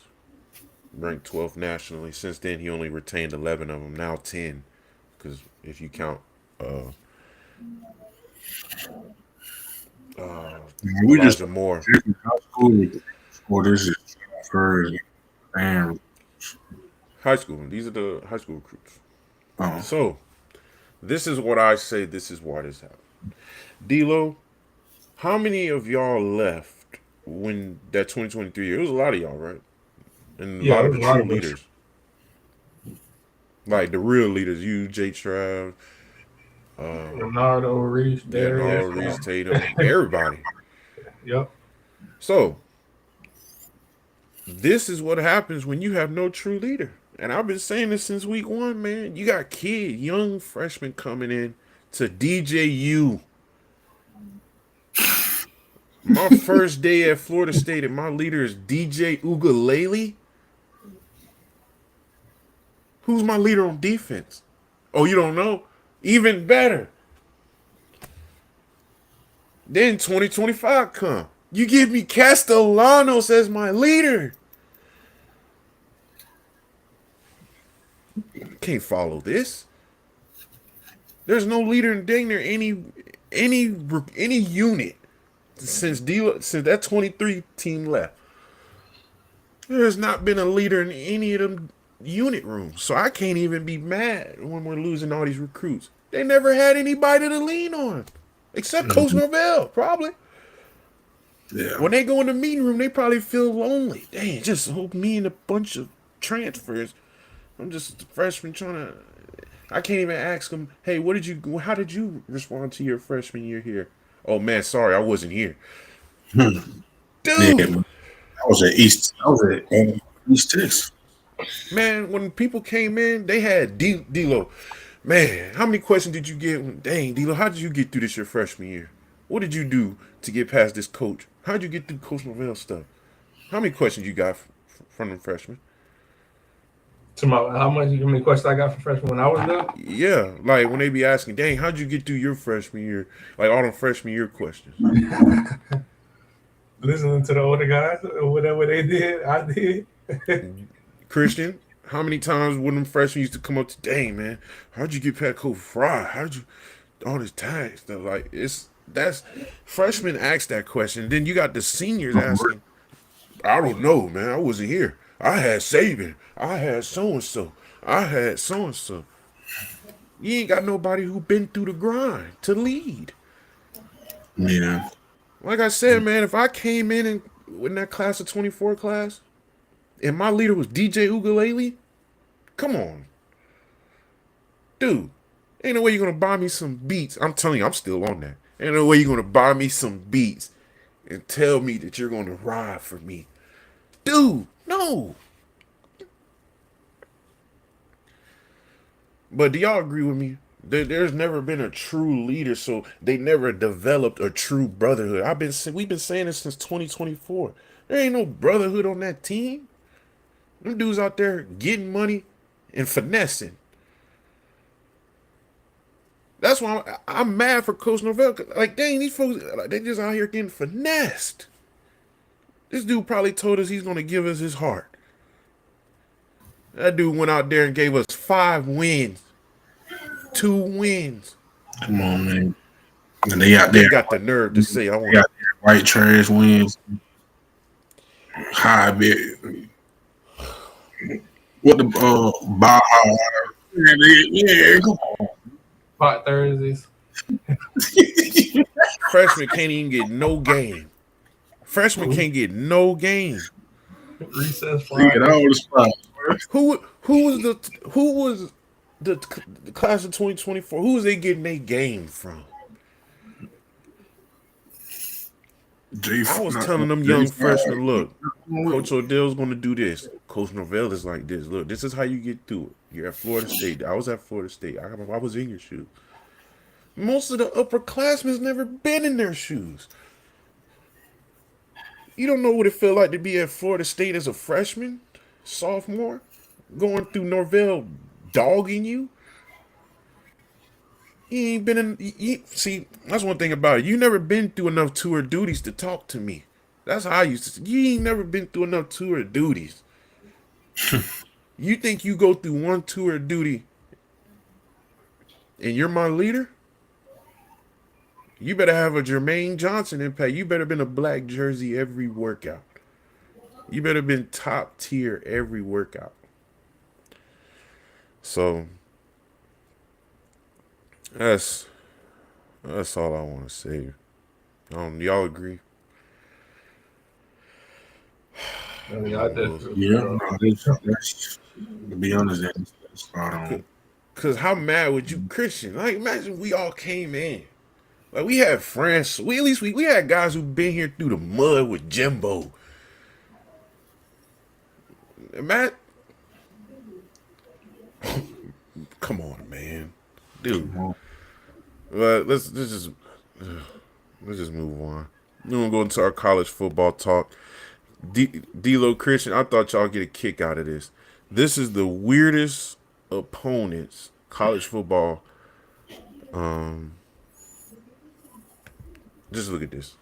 ranked 12th nationally. Since then, he only retained 11 of them. Now 10, because if you count, We just Elijah Moore. high school, or this is first and High school. These are the high school recruits. oh, So, this is what I say. This is why this happened. D-Lo, how many of y'all left when that 2023 year? It was a lot of y'all, right? And a lot of the true leaders. Like the real leaders. You, Jay Trav, Leonardo Reese, Darius, Reese Tatum, everybody. Yep. So, this is what happens when you have no true leader. And I've been saying this since week 1, man. You got young freshmen coming in to DJU. My first day at Florida State and my leader is DJ Ugalele. Who's my leader on defense? Oh, you don't know? Even better. Then 2025 come. You give me Castellanos as my leader. Can't follow this. There's no leader in dang near any unit since that 23 team left. There's not been a leader in any of them unit rooms. So I can't even be mad when we're losing all these recruits. They never had anybody to lean on. Except Coach Norvell, probably. yeah. When they go in the meeting room, they probably feel lonely. Dang, just hope me and a bunch of transfers. I'm just a freshman trying to. I can't even ask them, hey, how did you respond to your freshman year here? Oh man, sorry, I wasn't here. Dude. Yeah, I was at East Texas. Man, when people came in, they had D-Lo. Man, how many questions did you get? Dang, D-Lo, how did you get through this your freshman year? What did you do to get past this coach? How did you get through Coach Norvell stuff? How many questions you got from the freshmen? How many questions I got for freshmen when I was there? Yeah, like when they be asking, dang, how'd you get through your freshman year? Like all them freshman year questions. Listening to the older guys or whatever they did, I did. Christian, how many times when them freshmen used to come up to, dang, man, how'd you get past Coach Fry? How'd you, all this tag stuff? Like, that's, freshmen ask that question. Then you got the seniors asking, I don't know, man, I wasn't here. I had Saban. I had so-and-so. I had so-and-so. You ain't got nobody who been through the grind to lead. Yeah. Like I said, man, if I came in that class of 24 class, and my leader was DJ Ugalele, come on. Dude, Ain't no way you're gonna buy me some beats. I'm telling you, I'm still on that. Ain't no way you're gonna buy me some beats and tell me that you're gonna ride for me. Dude, no. But do y'all agree with me? There's never been a true leader, so they never developed a true brotherhood. We've been saying this since 2024. There ain't no brotherhood on that team. Them dudes out there getting money and finessing. That's why I'm mad for Coach Norvell. Like, dang, these folks, they just out here getting finessed. This dude probably told us he's going to give us his heart. That dude went out there and gave us 5 wins. 2 wins. Come on, man. And they out there. They got the nerve to say, I want to. White trash wins. High bit. What the Baja? Yeah, come on. Hot Thursdays. Freshmen can't even get no game. Freshmen can't get no game. Recess Friday. Who was the class of 2024? Who was they getting their game from? I was telling them young freshmen, look, Coach Odell's going to do this. Coach Norvell is like this. Look, this is how you get through it. You're at Florida State. I was at Florida State. I was in your shoes. Most of the upperclassmen never been in their shoes. You don't know what it felt like to be at Florida State as a freshman, sophomore, going through Norvell dogging you. You ain't been in. See, that's one thing about it. You never been through enough tour duties to talk to me. That's how I used to say. You ain't never been through enough tour duties. You think you go through one tour duty and you're my leader? You better have a Jermaine Johnson impact. You better been a black jersey every workout. You better been top tier every workout. So that's all I want to say. Y'all agree? I mean, I definitely. Yeah, that's, to be honest, that's spot on. Cause how mad would you, Christian? Like, imagine we all came in. Like, we had friends. We had guys who've been here through the mud with Jimbo. Matt, come on, man, dude. But let's just move on. We're gonna go into our college football talk. Deloach, Christian, I thought y'all get a kick out of this. This is the weirdest opponents college football. Just look at this.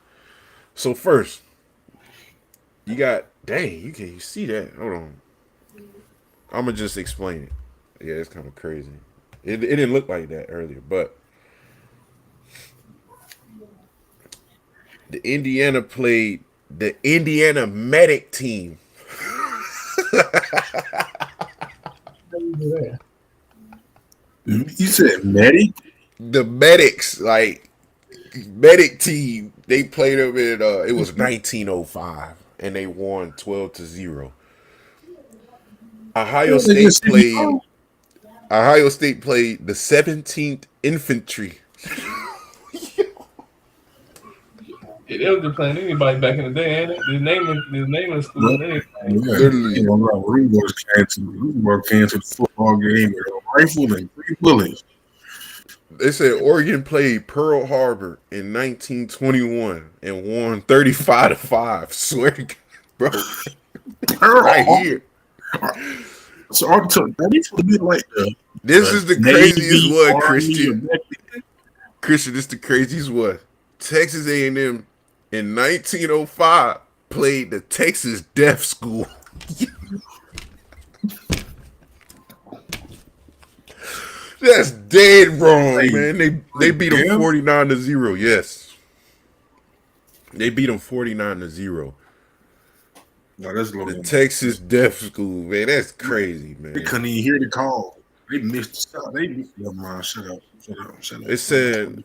So first, you got, dang, you can see that. Hold on. I'm going to just explain it. Yeah, it's kind of crazy. It didn't look like that earlier, but the Indiana played the Indiana Medic team. You said Medic? The Medics, like, Medic team, they played them in, it was 1905, and they won 12-0. Ohio State played the 17th Infantry. Yeah, they was just playing anybody back in the day, ain't it? His name in the school and anything. Literally, we canceled the football game with a rifle and 3 bullets. They said Oregon played Pearl Harbor in 1921 and won 35-5. Swear to God, bro. Right here. So that needs to be like this is the craziest one, Christian. Christian, this is the craziest one. Texas A&M in 1905 played the Texas Deaf School. That's dead wrong, man. They beat them 49-0. Yes, they beat them 49-0. No, that's the Texas Deaf School, man. That's crazy, man. They couldn't even hear the call. They missed the shot. They missed the mind. Shut up. It said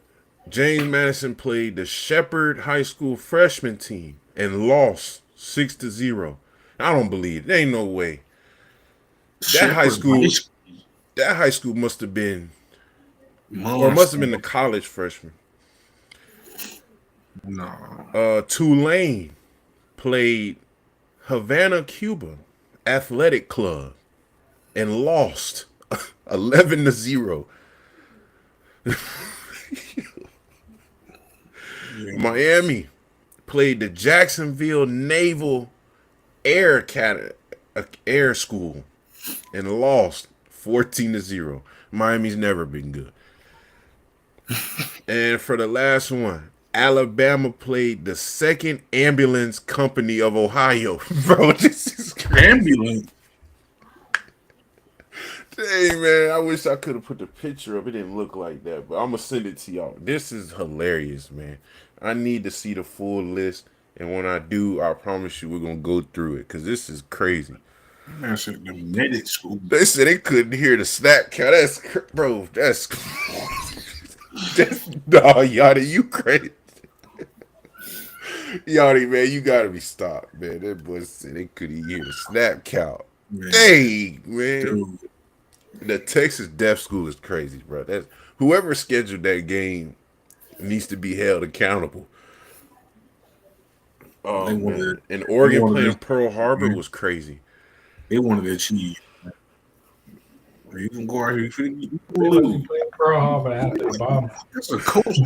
James Madison played the Shepherd High School freshman team and lost 6-0. I don't believe it. There ain't no way. That high school must have been Or it must have been the college freshman. No. Tulane played Havana, Cuba Athletic Club and lost 11-0. Miami played the Jacksonville Naval Air School and lost 14-0. Miami's never been good. And for the last one, Alabama played the 2nd Ambulance Company of Ohio. Bro, this is crazy. Ambulance. Dang, man, I wish I could have put the picture up. It didn't look like that, but I'm going to send it to y'all. This is hilarious, man. I need to see the full list, and when I do, I promise you we're going to go through it, because this is crazy. Man said the medic school. They said they couldn't hear the snap count. Bro, that's no, Yachty, you crazy. Yachty, man, you gotta be stopped, man. That boy said they couldn't hear the snap count. Man. Dang, man. Dude. The Texas Deaf School is crazy, bro. That's whoever scheduled that game needs to be held accountable. Oh, man. And Oregon playing Pearl Harbor was crazy. They wanted to achieve. You can go out here. Pearl Harbor out there, Bob. That's a coach.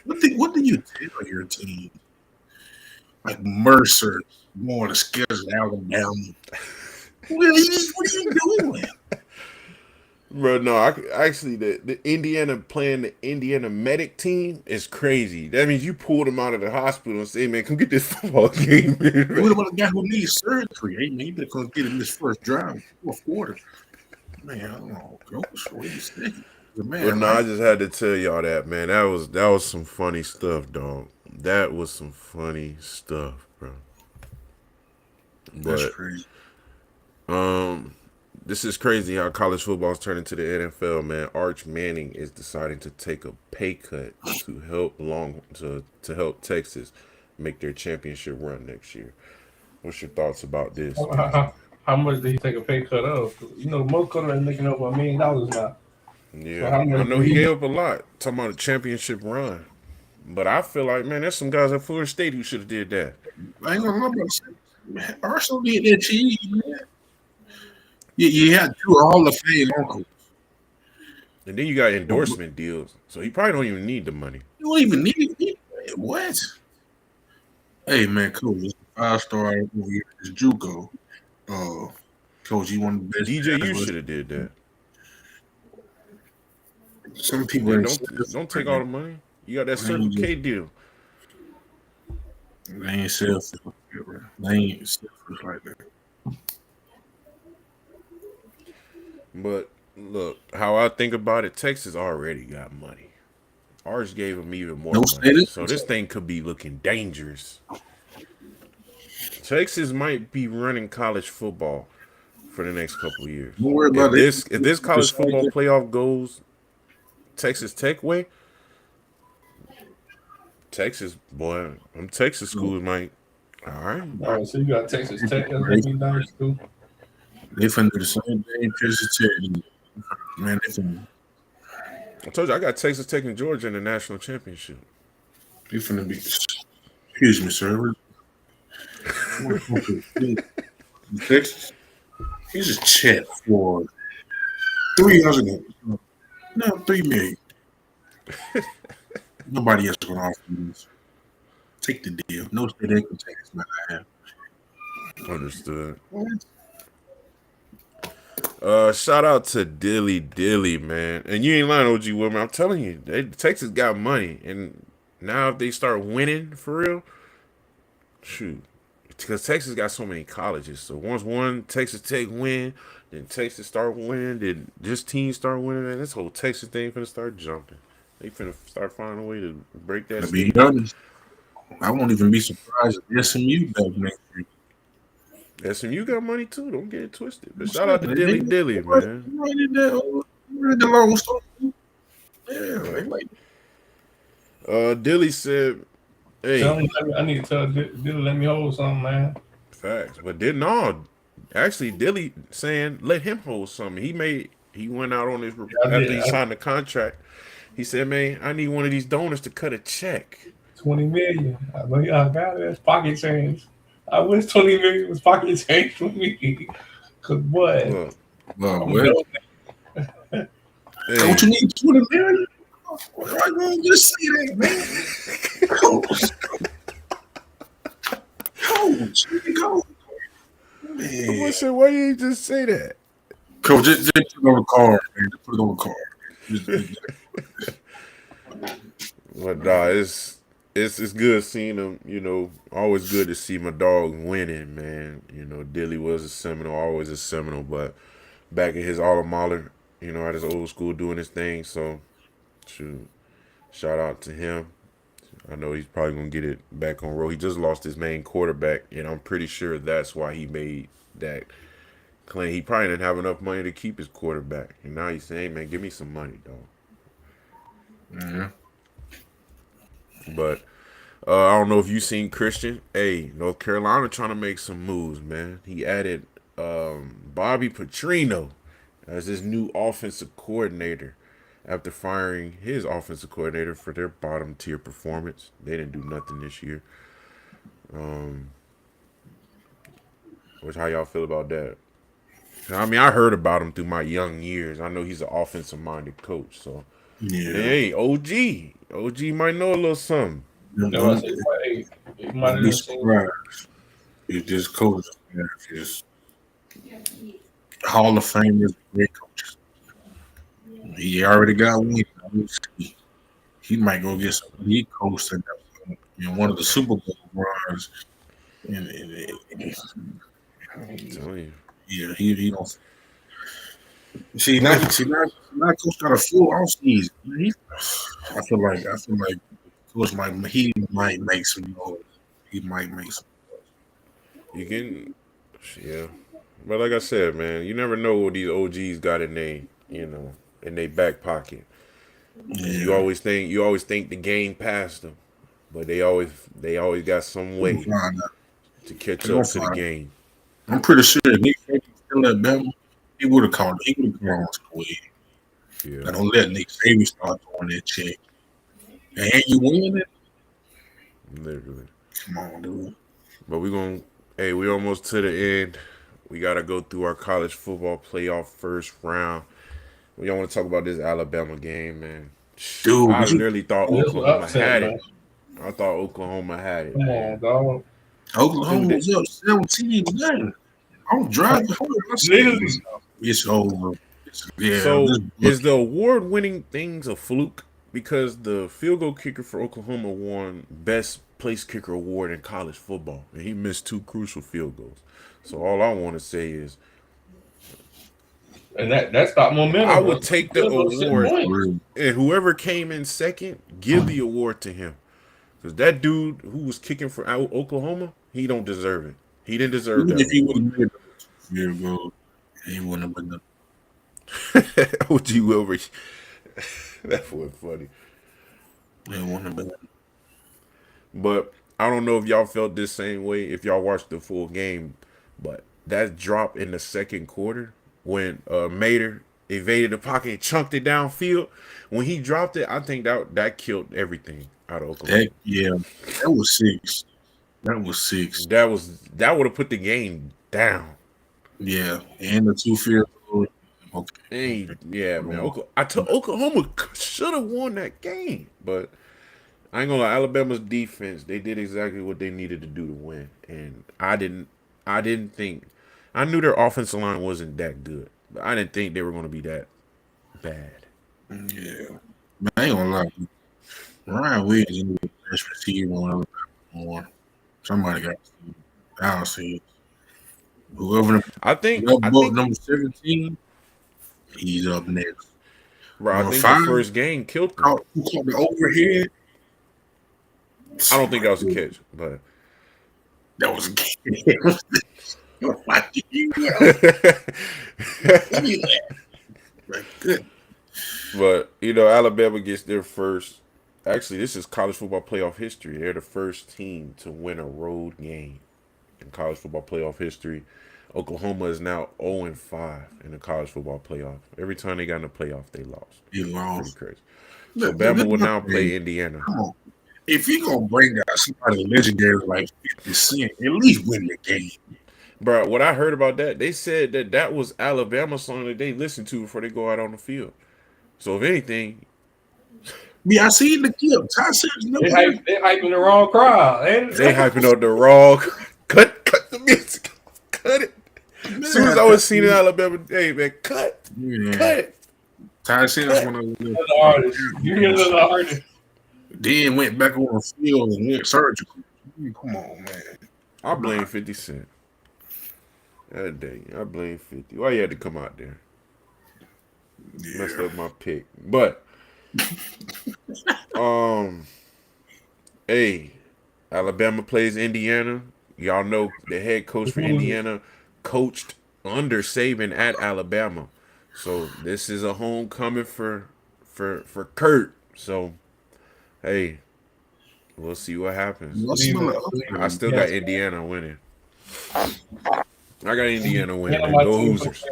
What do you tell your team? Like Mercer going to schedule Alabama. What are you doing? Bro, no, actually, the Indiana playing the Indiana medic team is crazy. That means you pulled them out of the hospital and say, man, come get this football game. What about the guy who needs surgery? Hey, man, you better come get him this first drive, 4th quarter. Man, I don't know, coach. What do you say? But no, I just had to tell y'all that, man. That was some funny stuff, dog. That was some funny stuff, bro. That's crazy. This is crazy how college football is turning to the NFL, man. Arch Manning is deciding to take a pay cut to help Texas make their championship run next year. What's your thoughts about this? How much did he take a pay cut of? You know, most quarterbacks making over $1 million now. Yeah, so I know he gave up a lot. Talking about a championship run. But I feel like, man, there's some guys at Florida State who should have did that. I ain't gonna lie about it. Man, Arsenal did that cheese, man. You had 2 Hall of Fame uncles. And then you got endorsement deals. So he probably don't even need the money. You don't even need it. What? Hey, man, cool. It's a 5-star over here. It's JUCO. Coach, you want the best. DJ, you should have did that. Some people don't take all the money. You got that Circle K deal. They ain't selfish. They ain't selfish like that. But look, how I think about it, Texas already got money. Ours gave them even more money. So this thing could be looking dangerous. Texas might be running college football for the next couple of years. If this college football playoff goes Texas Tech way, Texas, boy, them Texas schools might. All right, so you got Texas Tech as a down school. They finna do the same thing Texas Tech. Man, they finna. I told you I got Texas Tech and Georgia in the national championship. They finna be. Excuse me, sir. Texas. Here's a check for $300. No, $3 million. Nobody else is gonna offer you this. Take the deal. No state income tax, man. I have. Understood. Shout out to Dilly, man. And you ain't lying, OG Woman. I'm telling you, Texas got money, and now if they start winning for real, shoot. Because Texas got so many colleges. So once one Texas Tech win, then Texas start winning, then this team start winning, and this whole Texas thing finna start jumping. They finna start finding a way to break that. To be honest, I won't even be surprised if SMU does next year. SMU got money too. Don't get it twisted. But shout out to Dilly, man. The long story. Yeah, Dilly said, "Hey, I need to tell Dilly let me hold something, man." Facts, but actually, Dilly saying let him hold something. He made He went out on his I after did. he signed the contract. He said, "Man, I need one of these donors to cut a check." 20 million. I mean, I got it. That's pocket change. I wish 20 million was pocket change for me. Cause boy, Look, Well, I'm well, doing don't hey, you need 20 million? Why you just say that, man? Coach, coach, I'm gonna man. say, why you ain't just say that? Coach, just put it on the card, man. Just put it on the card. But nah, it's good seeing him. You know, always good to see my dog winning, man. You know, Dilly was a Seminole, always a Seminole, but back at his alma mater, you know, at his old school doing his thing. So, shoot, shout out to him. I know he's probably gonna get it back on road. He just lost his main quarterback, and I'm pretty sure that's why he made that claim. He probably didn't have enough money to keep his quarterback, and now he's saying, "Man, give me some money, dog." Mm-hmm. But I don't know if you seen Christian. Hey, North Carolina trying to make some moves, man. He added Bobby Petrino as his new offensive coordinator after firing his offensive coordinator for their bottom tier performance. They didn't do nothing this year. Which how y'all feel about that? I mean, I heard about him through my young years. I know he's an offensive minded coach. So, Yeah. hey, OG might know a little something. no, I said, hey, you might Don't be have seen. surprised if this coach is Hall of Famers, great coaches. He already got one. He might go get some. He coached in one of the Super Bowl runs. And I'm telling you. yeah, he don't see now coach got a full off season. I feel like coach might make some noise. He might make some. You can, yeah. But like I said, man, you never know what these OGs got in their back pocket. You Yeah, always think the game passed them, but they always got some we gonna way find out. to catch We gonna up to the find out. game. I'm pretty sure if Nick Saban was still at Bama, he would have called. He would have gone to the way. Yeah, But don't let Nick Saban start throwing that check. And you winning it? literally. Come on, dude. But we almost to the end. We gotta go through our college football playoff first round. We don't want to talk about this Alabama game, man. Dude, I did you literally thought This was Oklahoma upset, had man. it. I thought Oklahoma had it, Come man. on, dog. Oklahoma Dude, was up 17-9. I'm driving home. I said, Literally. it's over. So This book. is the award-winning things a fluke? Because the field goal kicker for Oklahoma won best place kicker award in college football, and he missed two crucial field goals. So all I want to say is, And that stopped I momentum. would take the Field goal, 6 award, points. and whoever came in second, give the award to him. Because that dude who was kicking for Oklahoma, he don't deserve it. He didn't deserve Even that if he would award. have made the field goal, he wouldn't have been the OG Wilbur, that was funny. he wouldn't have been. But I don't know if y'all felt this same way if y'all watched the full game. But that drop in the second quarter when Mater evaded the pocket and chunked it downfield, when he dropped it, I think that killed everything out of Oklahoma. That was 6. That was 6. That would have put the game down. Yeah, and the 2 field goals. Okay. Yeah, man. I took Oklahoma should have won that game, but I ain't gonna lie. Alabama's defense, they did exactly what they needed to do to win, and I didn't think. I knew their offensive line wasn't that good, but I didn't think they were gonna be that bad. Yeah. But I ain't gonna lie. Ryan Williams is the best receiver on Alabama. Somebody got to see it. I don't see it. Whoever I think book number 17, he's up next. bro. I Number think 5, the first game killed them. who caught the overhead? I don't think that was a catch, but That was a game. Good. but Alabama gets their first. Actually, this is college football playoff history. They're the first team to win a road game in college football playoff history. Oklahoma is now 0-5 in the college football playoff. Every time they got in the playoff, they lost. He Pretty lost. crazy. So Look, Bama look will my now thing. play Indiana. Come on. If you gonna bring out somebody legendary like 50 Cent, at least win the game. Bro, what I heard about that, they said that was Alabama song that they listen to before they go out on the field. So if anything, Yeah, I seen the clip. Ty said, They hyping the wrong crowd. they hyping up the wrong cut the music. Cut it. As soon as I was seeing in Alabama, hey man, cut it. Ty said one of the artist. You hear the artist. Then went back on the field and went surgical. Come on, man. I blame 50 Cent. That day, I blame 50. Why you had to come out there? Messed up my pick. But hey, Alabama plays Indiana. Y'all know the head coach for Indiana coached under Saban at Alabama. So this is a homecoming for Kurt. So hey, we'll see what happens. I still got Indiana winning. I got Indiana winning. Man. Go Hoosiers.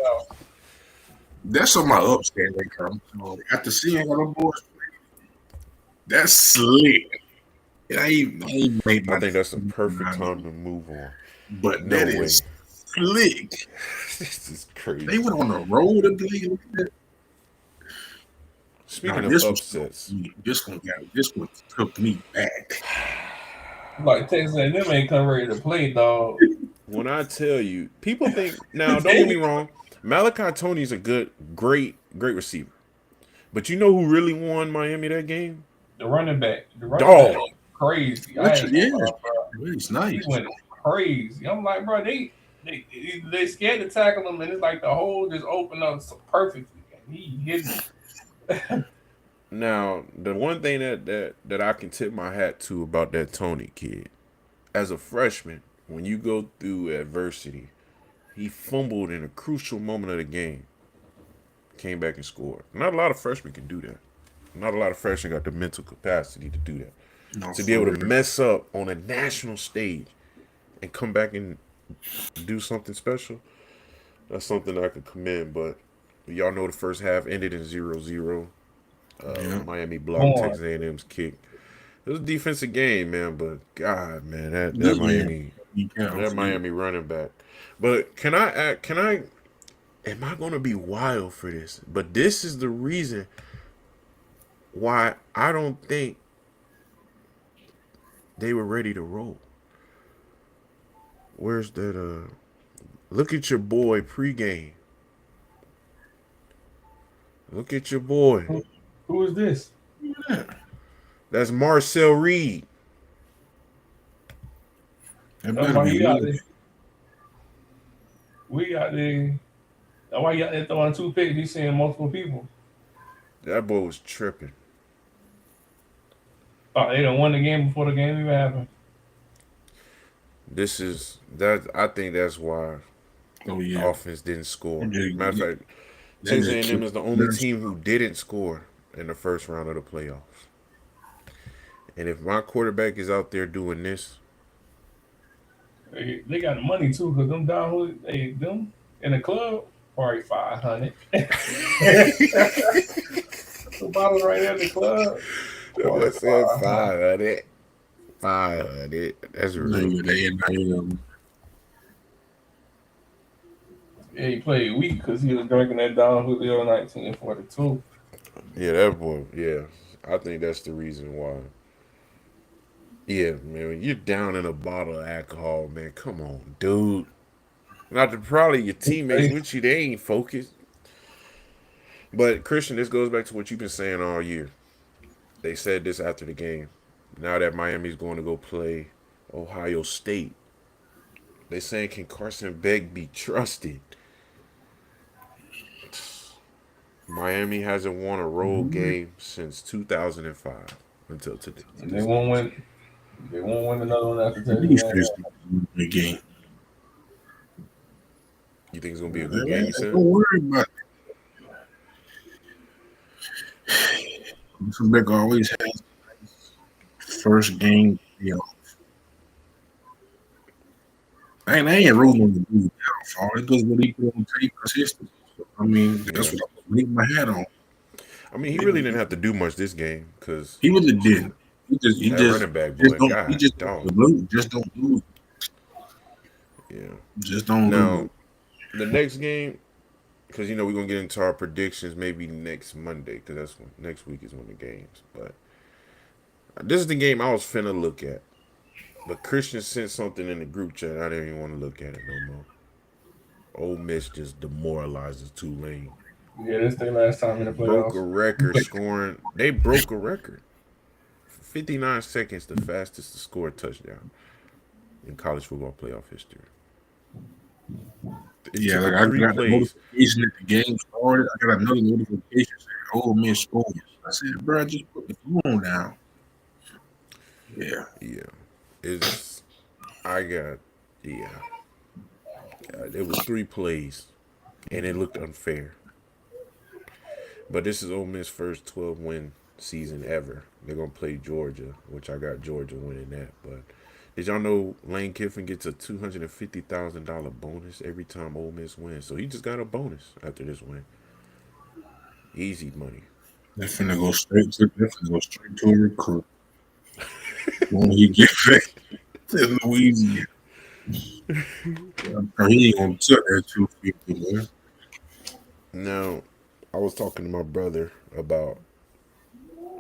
That's on my upset right now. After seeing how them boys play, that's slick. I think that's the perfect time to move on. But no that way. Is slick. This is crazy. They went on the road and played. Speaking of upsets, this one took me back. Like Texas A&M ain't come ready to play, dog. When I tell you, people think now. Don't get me wrong. Malachi Tony's a great receiver, but you know who really won Miami that game? The running back. Dog. Crazy. He's nice. He went crazy. I'm like, bro, they scared to tackle him, and it's like the hole just opened up so perfectly, and he hit it. Now, the one thing that I can tip my hat to about that Tony kid, as a freshman, when you go through adversity, he fumbled in a crucial moment of the game, came back and scored. Not a lot of freshmen can do that. Not a lot of freshmen got the mental capacity to do that. No, to be able to mess up on a national stage and come back and do something special, that's something I could commend. But y'all know the first half ended in 0-0. Miami blocked Texas A&M's kick. It was a defensive game, man. But God, man, that Miami running back. But am I going to be wild for this? But this is the reason why I don't think they were ready to roll. Where's that? Look at your boy pregame. Look at your boy. Who is this? That's Marcel Reed. We got the. That's why you got that throwing 2 picks. He's seeing multiple people. That boy was tripping. Oh, they done won the game before the game even happened. I think that's why the offense didn't score. Matter of fact, Texas A&M is the only team who didn't score in the first round of the playoffs. And if my quarterback is out there doing this, they got the money too, because them them in the club probably 500. The bottles right there in the club. I said 500. 500. That's really Yeah, he played weak because he was drinking that Don Julio 1942. Yeah, that boy. Yeah, I think that's the reason why. Yeah, man, when you're down in a bottle of alcohol, man, come on, dude. Not to probably your teammates with you, they ain't focused. But Christian, this goes back to what you've been saying all year. They said this after the game. Now that Miami's going to go play Ohio State, they saying, can Carson Beck be trusted? Miami hasn't won a road game since 2005 until today. And they won't win. They won't win another one after the game. You think it's gonna be a good game? You said? Don't worry about it. Carson Beck always has first game. I ain't rooting on the dude downfall. It's just what he put on tape consistent. I mean, that's what I'm putting my hat on. I mean, he really didn't have to do much this game because he really didn't. He that just running back boy, just don't lose. Yeah, just don't now lose. the next game, because we're gonna get into our predictions maybe next Monday, because that's when next week is when the games. But this is the game I was finna look at, but Christian sent something in the group chat. I didn't even want to look at it no more. Ole Miss just demoralizes Tulane. Yeah, this their last time in the playoffs. Broke a record scoring. They broke a record. 59 seconds, the fastest to score a touchdown in college football playoff history. Yeah, like I got the notification that the game started. I got another notification saying Ole Miss scored. I said, bro, just put the phone down. Yeah. It was 3 plays, and it looked unfair. But this is Ole Miss' first 12-win season ever. They're going to play Georgia, which I got Georgia winning that. But did y'all know Lane Kiffin gets a $250,000 bonus every time Ole Miss wins? So he just got a bonus after this win. Easy money. They're finna go straight to a recruit. When he get back to Louisiana. He ain't gonna touch that 250, man. Now, I was talking to my brother about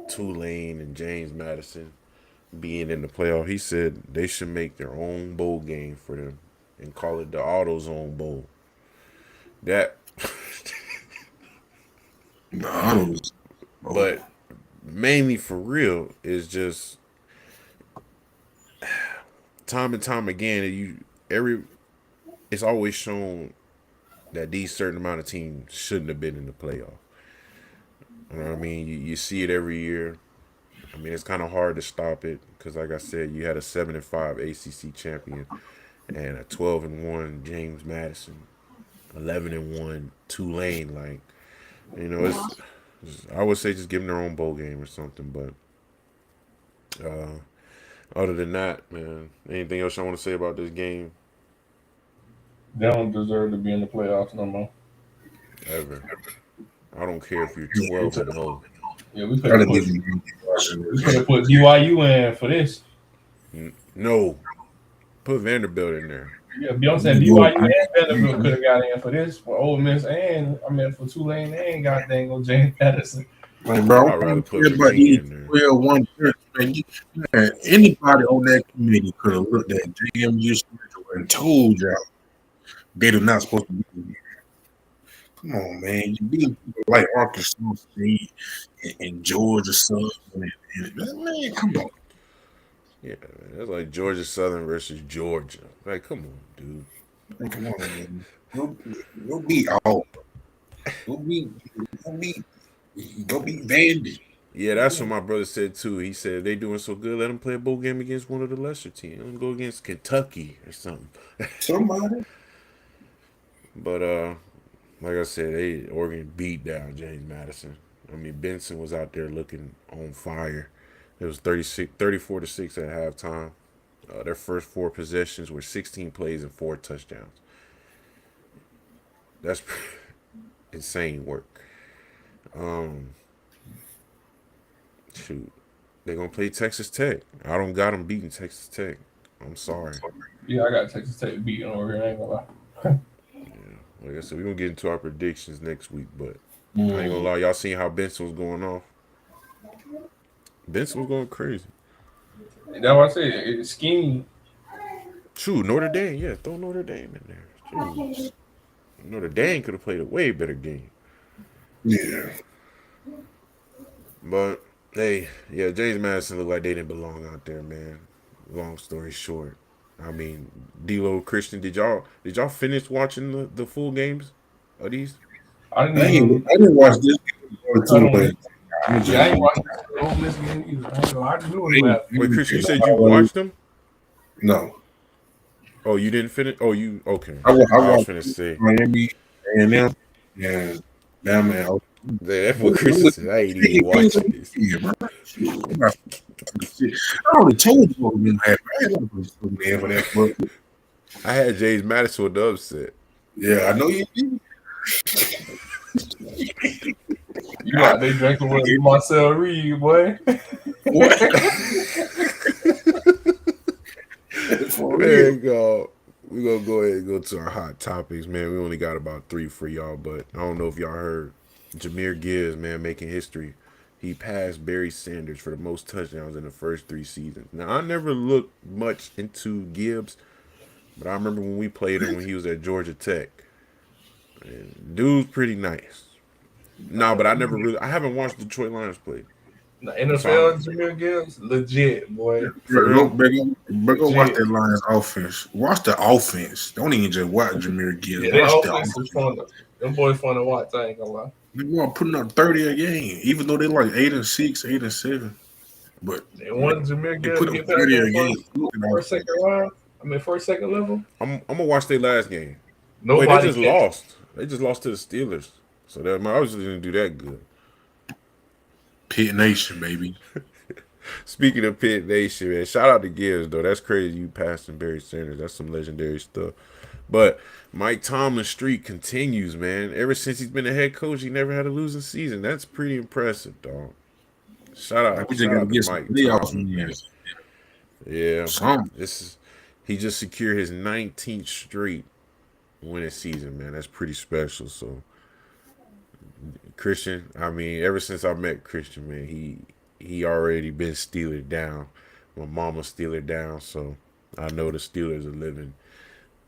Tulane and James Madison being in the playoff. He said they should make their own bowl game for them and call it the AutoZone Bowl. That The AutoZone. But mainly for real is just time and time again it's always shown that these certain amount of teams shouldn't have been in the playoff. You know what I mean? You see it every year. I mean, it's kind of hard to stop it because, like I said, you had a 7-5 ACC champion and a 12-1 James Madison, 11-1 Tulane. Like, I would say just give them their own bowl game or something. But other than that, man, anything else I want to say about this game? They don't deserve to be in the playoffs no more. Ever. I don't care if you're 12-0. Yeah, we could have put BYU in for this. No. Put Vanderbilt in there. Yeah, I'm saying BYU and Vanderbilt could have got in for this for Ole Miss for Tulane and goddamn go James Madison. Like, bro, I'd rather put Virginia in there. 12-1 man, anybody on that committee could have looked at JMU schedule and told y'all they are not supposed to be here. Come on, man. You beat people like Arkansas State and Georgia Southern. Man, come on. Yeah, man. That's like Georgia Southern versus Georgia. Like, come on, dude. Like, come on, man. Go beat all. Go beat Vandy. Yeah, that's what my brother said too. He said they doing so good, let them play a bowl game against one of the lesser teams. Let them go against Kentucky or something. Somebody. But like I said, Oregon beat down James Madison. I mean, Benson was out there looking on fire. It was 34-6 at halftime. Their first 4 possessions were 16 plays and 4 touchdowns. That's insane work. Shoot, they're gonna play Texas Tech. I don't got them beating Texas Tech. I'm sorry. Yeah, I got Texas Tech beating over here. I ain't gonna lie. Yeah, like I said, we're gonna get into our predictions next week, but I ain't gonna lie. Y'all seen how Benson was going off? Benson was going crazy. That's what I said. It's scheme. True, Notre Dame. Yeah, throw Notre Dame in there. True. Notre Dame could have played a way better game. Yeah. But hey, yeah, James Madison looked like they didn't belong out there, man. Long story short, I mean, Deloach, Christian, did y'all finish watching the full games of these? I didn't watch this. I ain't watching the Ole Miss game either. I knew it. Wait, Christian, you said you watched them? No. Oh, you didn't finish? Oh, you okay? I was finna say Miami and them. Yeah, damn man. That's what Christian said. I ain't even watching this. I already told you what we had. I ain't gonna put for that, but I had James Madison with the upset. Yeah, I know you did. You out there drinking with Marcel Reed, boy. What? For real. Man, we're gonna go ahead and go to our hot topics, man. We only got about 3 for y'all, but I don't know if y'all heard Jahmyr Gibbs, man, making history. He passed Barry Sanders for the most touchdowns in the first 3 seasons. Now, I never looked much into Gibbs, but I remember when we played him when he was at Georgia Tech. And dude's pretty nice. No, but I haven't watched Detroit Lions play. The NFL, Jahmyr Gibbs, legit, boy. Go watch that Lions offense. Watch the offense. Don't even just watch Jahmyr Gibbs. Yeah, Watch the offense is fun. Them boys fun to watch. I ain't gonna lie. They want putting up 30 a game, even though they're like 8-6, 8-7. But they want Jahmyr Gibbs put to get up 30 a that game. first, second line. First, second level. I'm gonna watch their last game. Nobody Wait, they just lost. They just lost to the Steelers. So that I was just gonna do that good. Pitt Nation, baby. Speaking of Pitt Nation, man, shout out to Gibbs though. That's crazy. You passing Barry Sanders. That's some legendary stuff. But Mike Tomlin's streak continues, man. Ever since he's been a head coach, he never had a losing season. That's pretty impressive, dog. Shout out to Mike Tomlin. Yeah, he just secured his 19th straight winning season, man. That's pretty special. So Christian, ever since I met Christian, man, he already been Steeler down. My mama Steeler down, so I know the Steelers are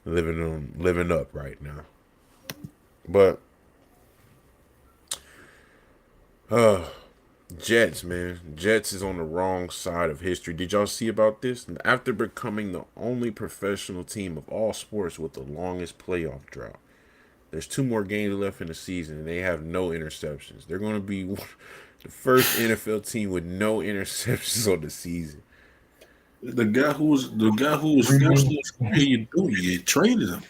living up right now. But Jets, man. Jets is on the wrong side of history. Did y'all see about this? After becoming the only professional team of all sports with the longest playoff drought, there's 2 more games left in the season, and they have no interceptions. They're going to be the first NFL team with no interceptions on the season. The guy who was forced you traded him.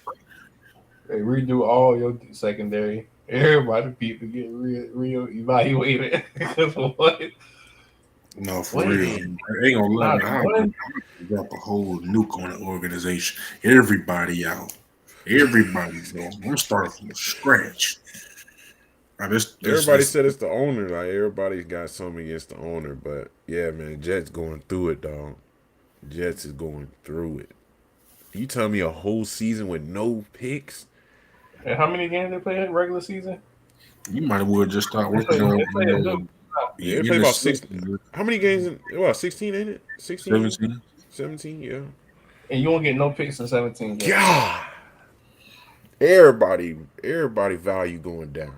They redo all your secondary. Everybody people get real evaluated. What? No, for real. I ain't gonna lie. I drop a whole nuke on the organization. Everybody out. Everybody's going. I'm starting from scratch. Everybody said it's the owner. Like, everybody's got something against the owner. But, yeah, man, Jets going through it, dog. Jets is going through it. You tell me a whole season with no picks? And how many games they play in regular season? You might as well just start working on. They play about 16. How many games? 16, ain't it? 16? 17, yeah. And you won't get no picks in 17 games. God. Everybody value going down.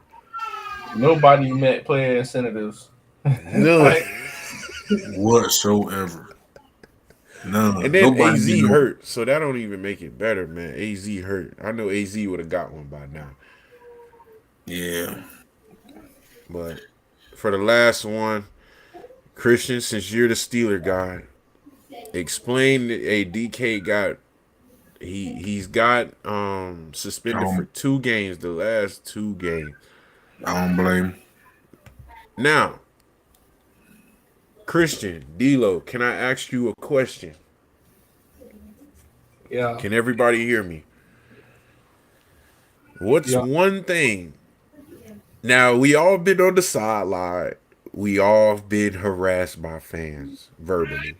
Nobody met player incentives. None. Whatsoever. None. And then AZ hurt, so that don't even make it better, man. AZ hurt. I know AZ would have got one by now. Yeah. But for the last one, Christian, since you're the Steeler guy, explain DK got he's got suspended for 2 games, the last 2 games. I don't blame. Now, Christian, Deloach, can I ask you a question? Yeah. Can everybody hear me? What's one thing? Now, we all been on the sideline. We all been harassed by fans verbally.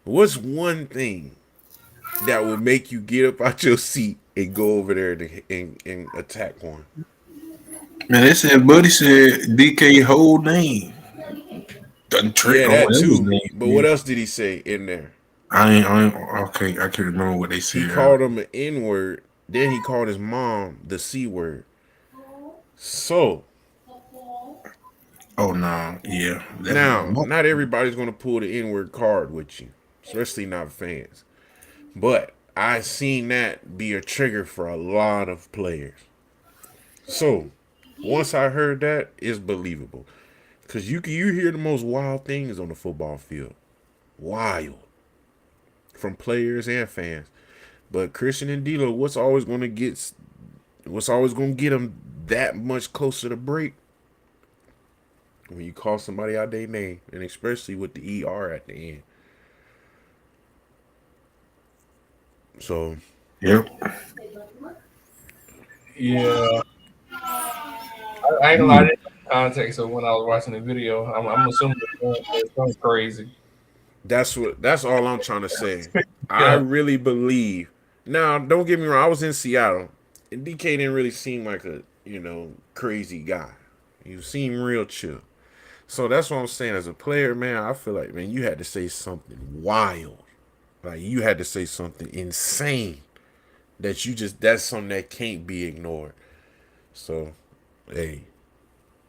What's one thing that would make you get up out your seat and go over there and attack one? Man, they said Buddy said DK whole name. That too. But what else did he say in there? I can't remember what they said. He called him an N-word. Then he called his mom the C-word. So. Oh, no. Yeah. Now, not everybody's going to pull the N-word card with you. Especially not fans. But I seen that be a trigger for a lot of players. So, once I heard that, it's believable. Because you hear the most wild things on the football field. Wild. From players and fans. But Christian and Deloach, what's always going to get them that much closer to break? When you call somebody out their name, and especially with the ER at the end. So, Yep. Yeah, I ain't gonna lie. I didn't know the context of when I was watching the video. I'm assuming it's going crazy. That's all I'm trying to say. I Yeah, really believe. Now, don't get me wrong. I was in Seattle, and DK didn't really seem like a crazy guy. He seemed real chill. So that's what I'm saying. As a player, man, I feel like, man, you had to say something wild. Like, you had to say something insane that's something that can't be ignored. So, hey,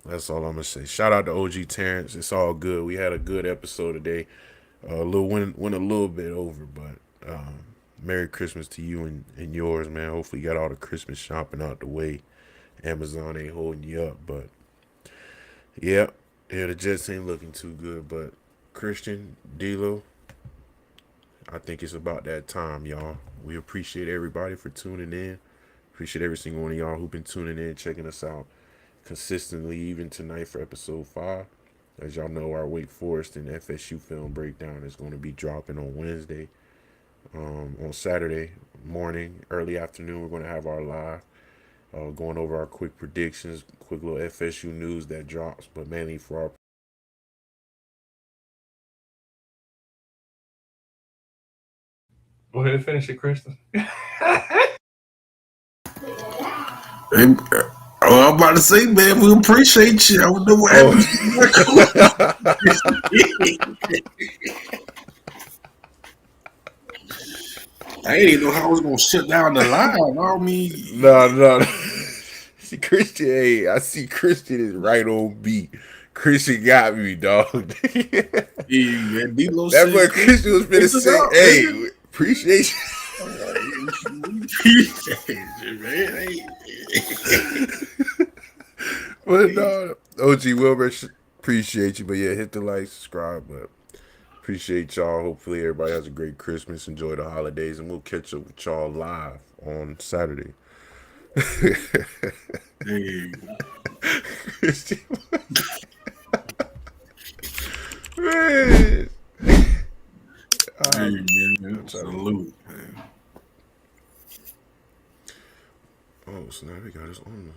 that's all I'm gonna say. Shout out to OG Terrence. It's all good. We had a good episode today. A little went a little bit over, but Merry Christmas to you and yours, man. Hopefully you got all the Christmas shopping out the way. Amazon ain't holding you up, but yeah, the Jets ain't looking too good. But Christian, D'Lo, I think it's about that time, y'all. We appreciate everybody for tuning in. Appreciate every single one of y'all who've been tuning in, checking us out consistently, even tonight for Ep.5. As y'all know, our Wake Forest and FSU film breakdown is going to be dropping on Wednesday. On Saturday morning, early afternoon, we're going to have our live, going over our quick predictions, quick little FSU news that drops, but mainly for our go ahead and finish it, Kristen. I'm about to say, man, we appreciate you. I don't know what happened. I didn't even know how I was gonna shut down the line. I mean, no. See Christian, hey, I see Christian is right on beat. Christian got me, dog. yeah, That's what Christian was finna say. Hey, appreciate you. But no, OG Wilbur, appreciate you. But yeah, hit the like, subscribe. But appreciate y'all. Hopefully everybody has a great Christmas. Enjoy the holidays, and we'll catch up with y'all live on Saturday. Hey. Man. Hey, man, salute, man. Oh, snap, we got his own.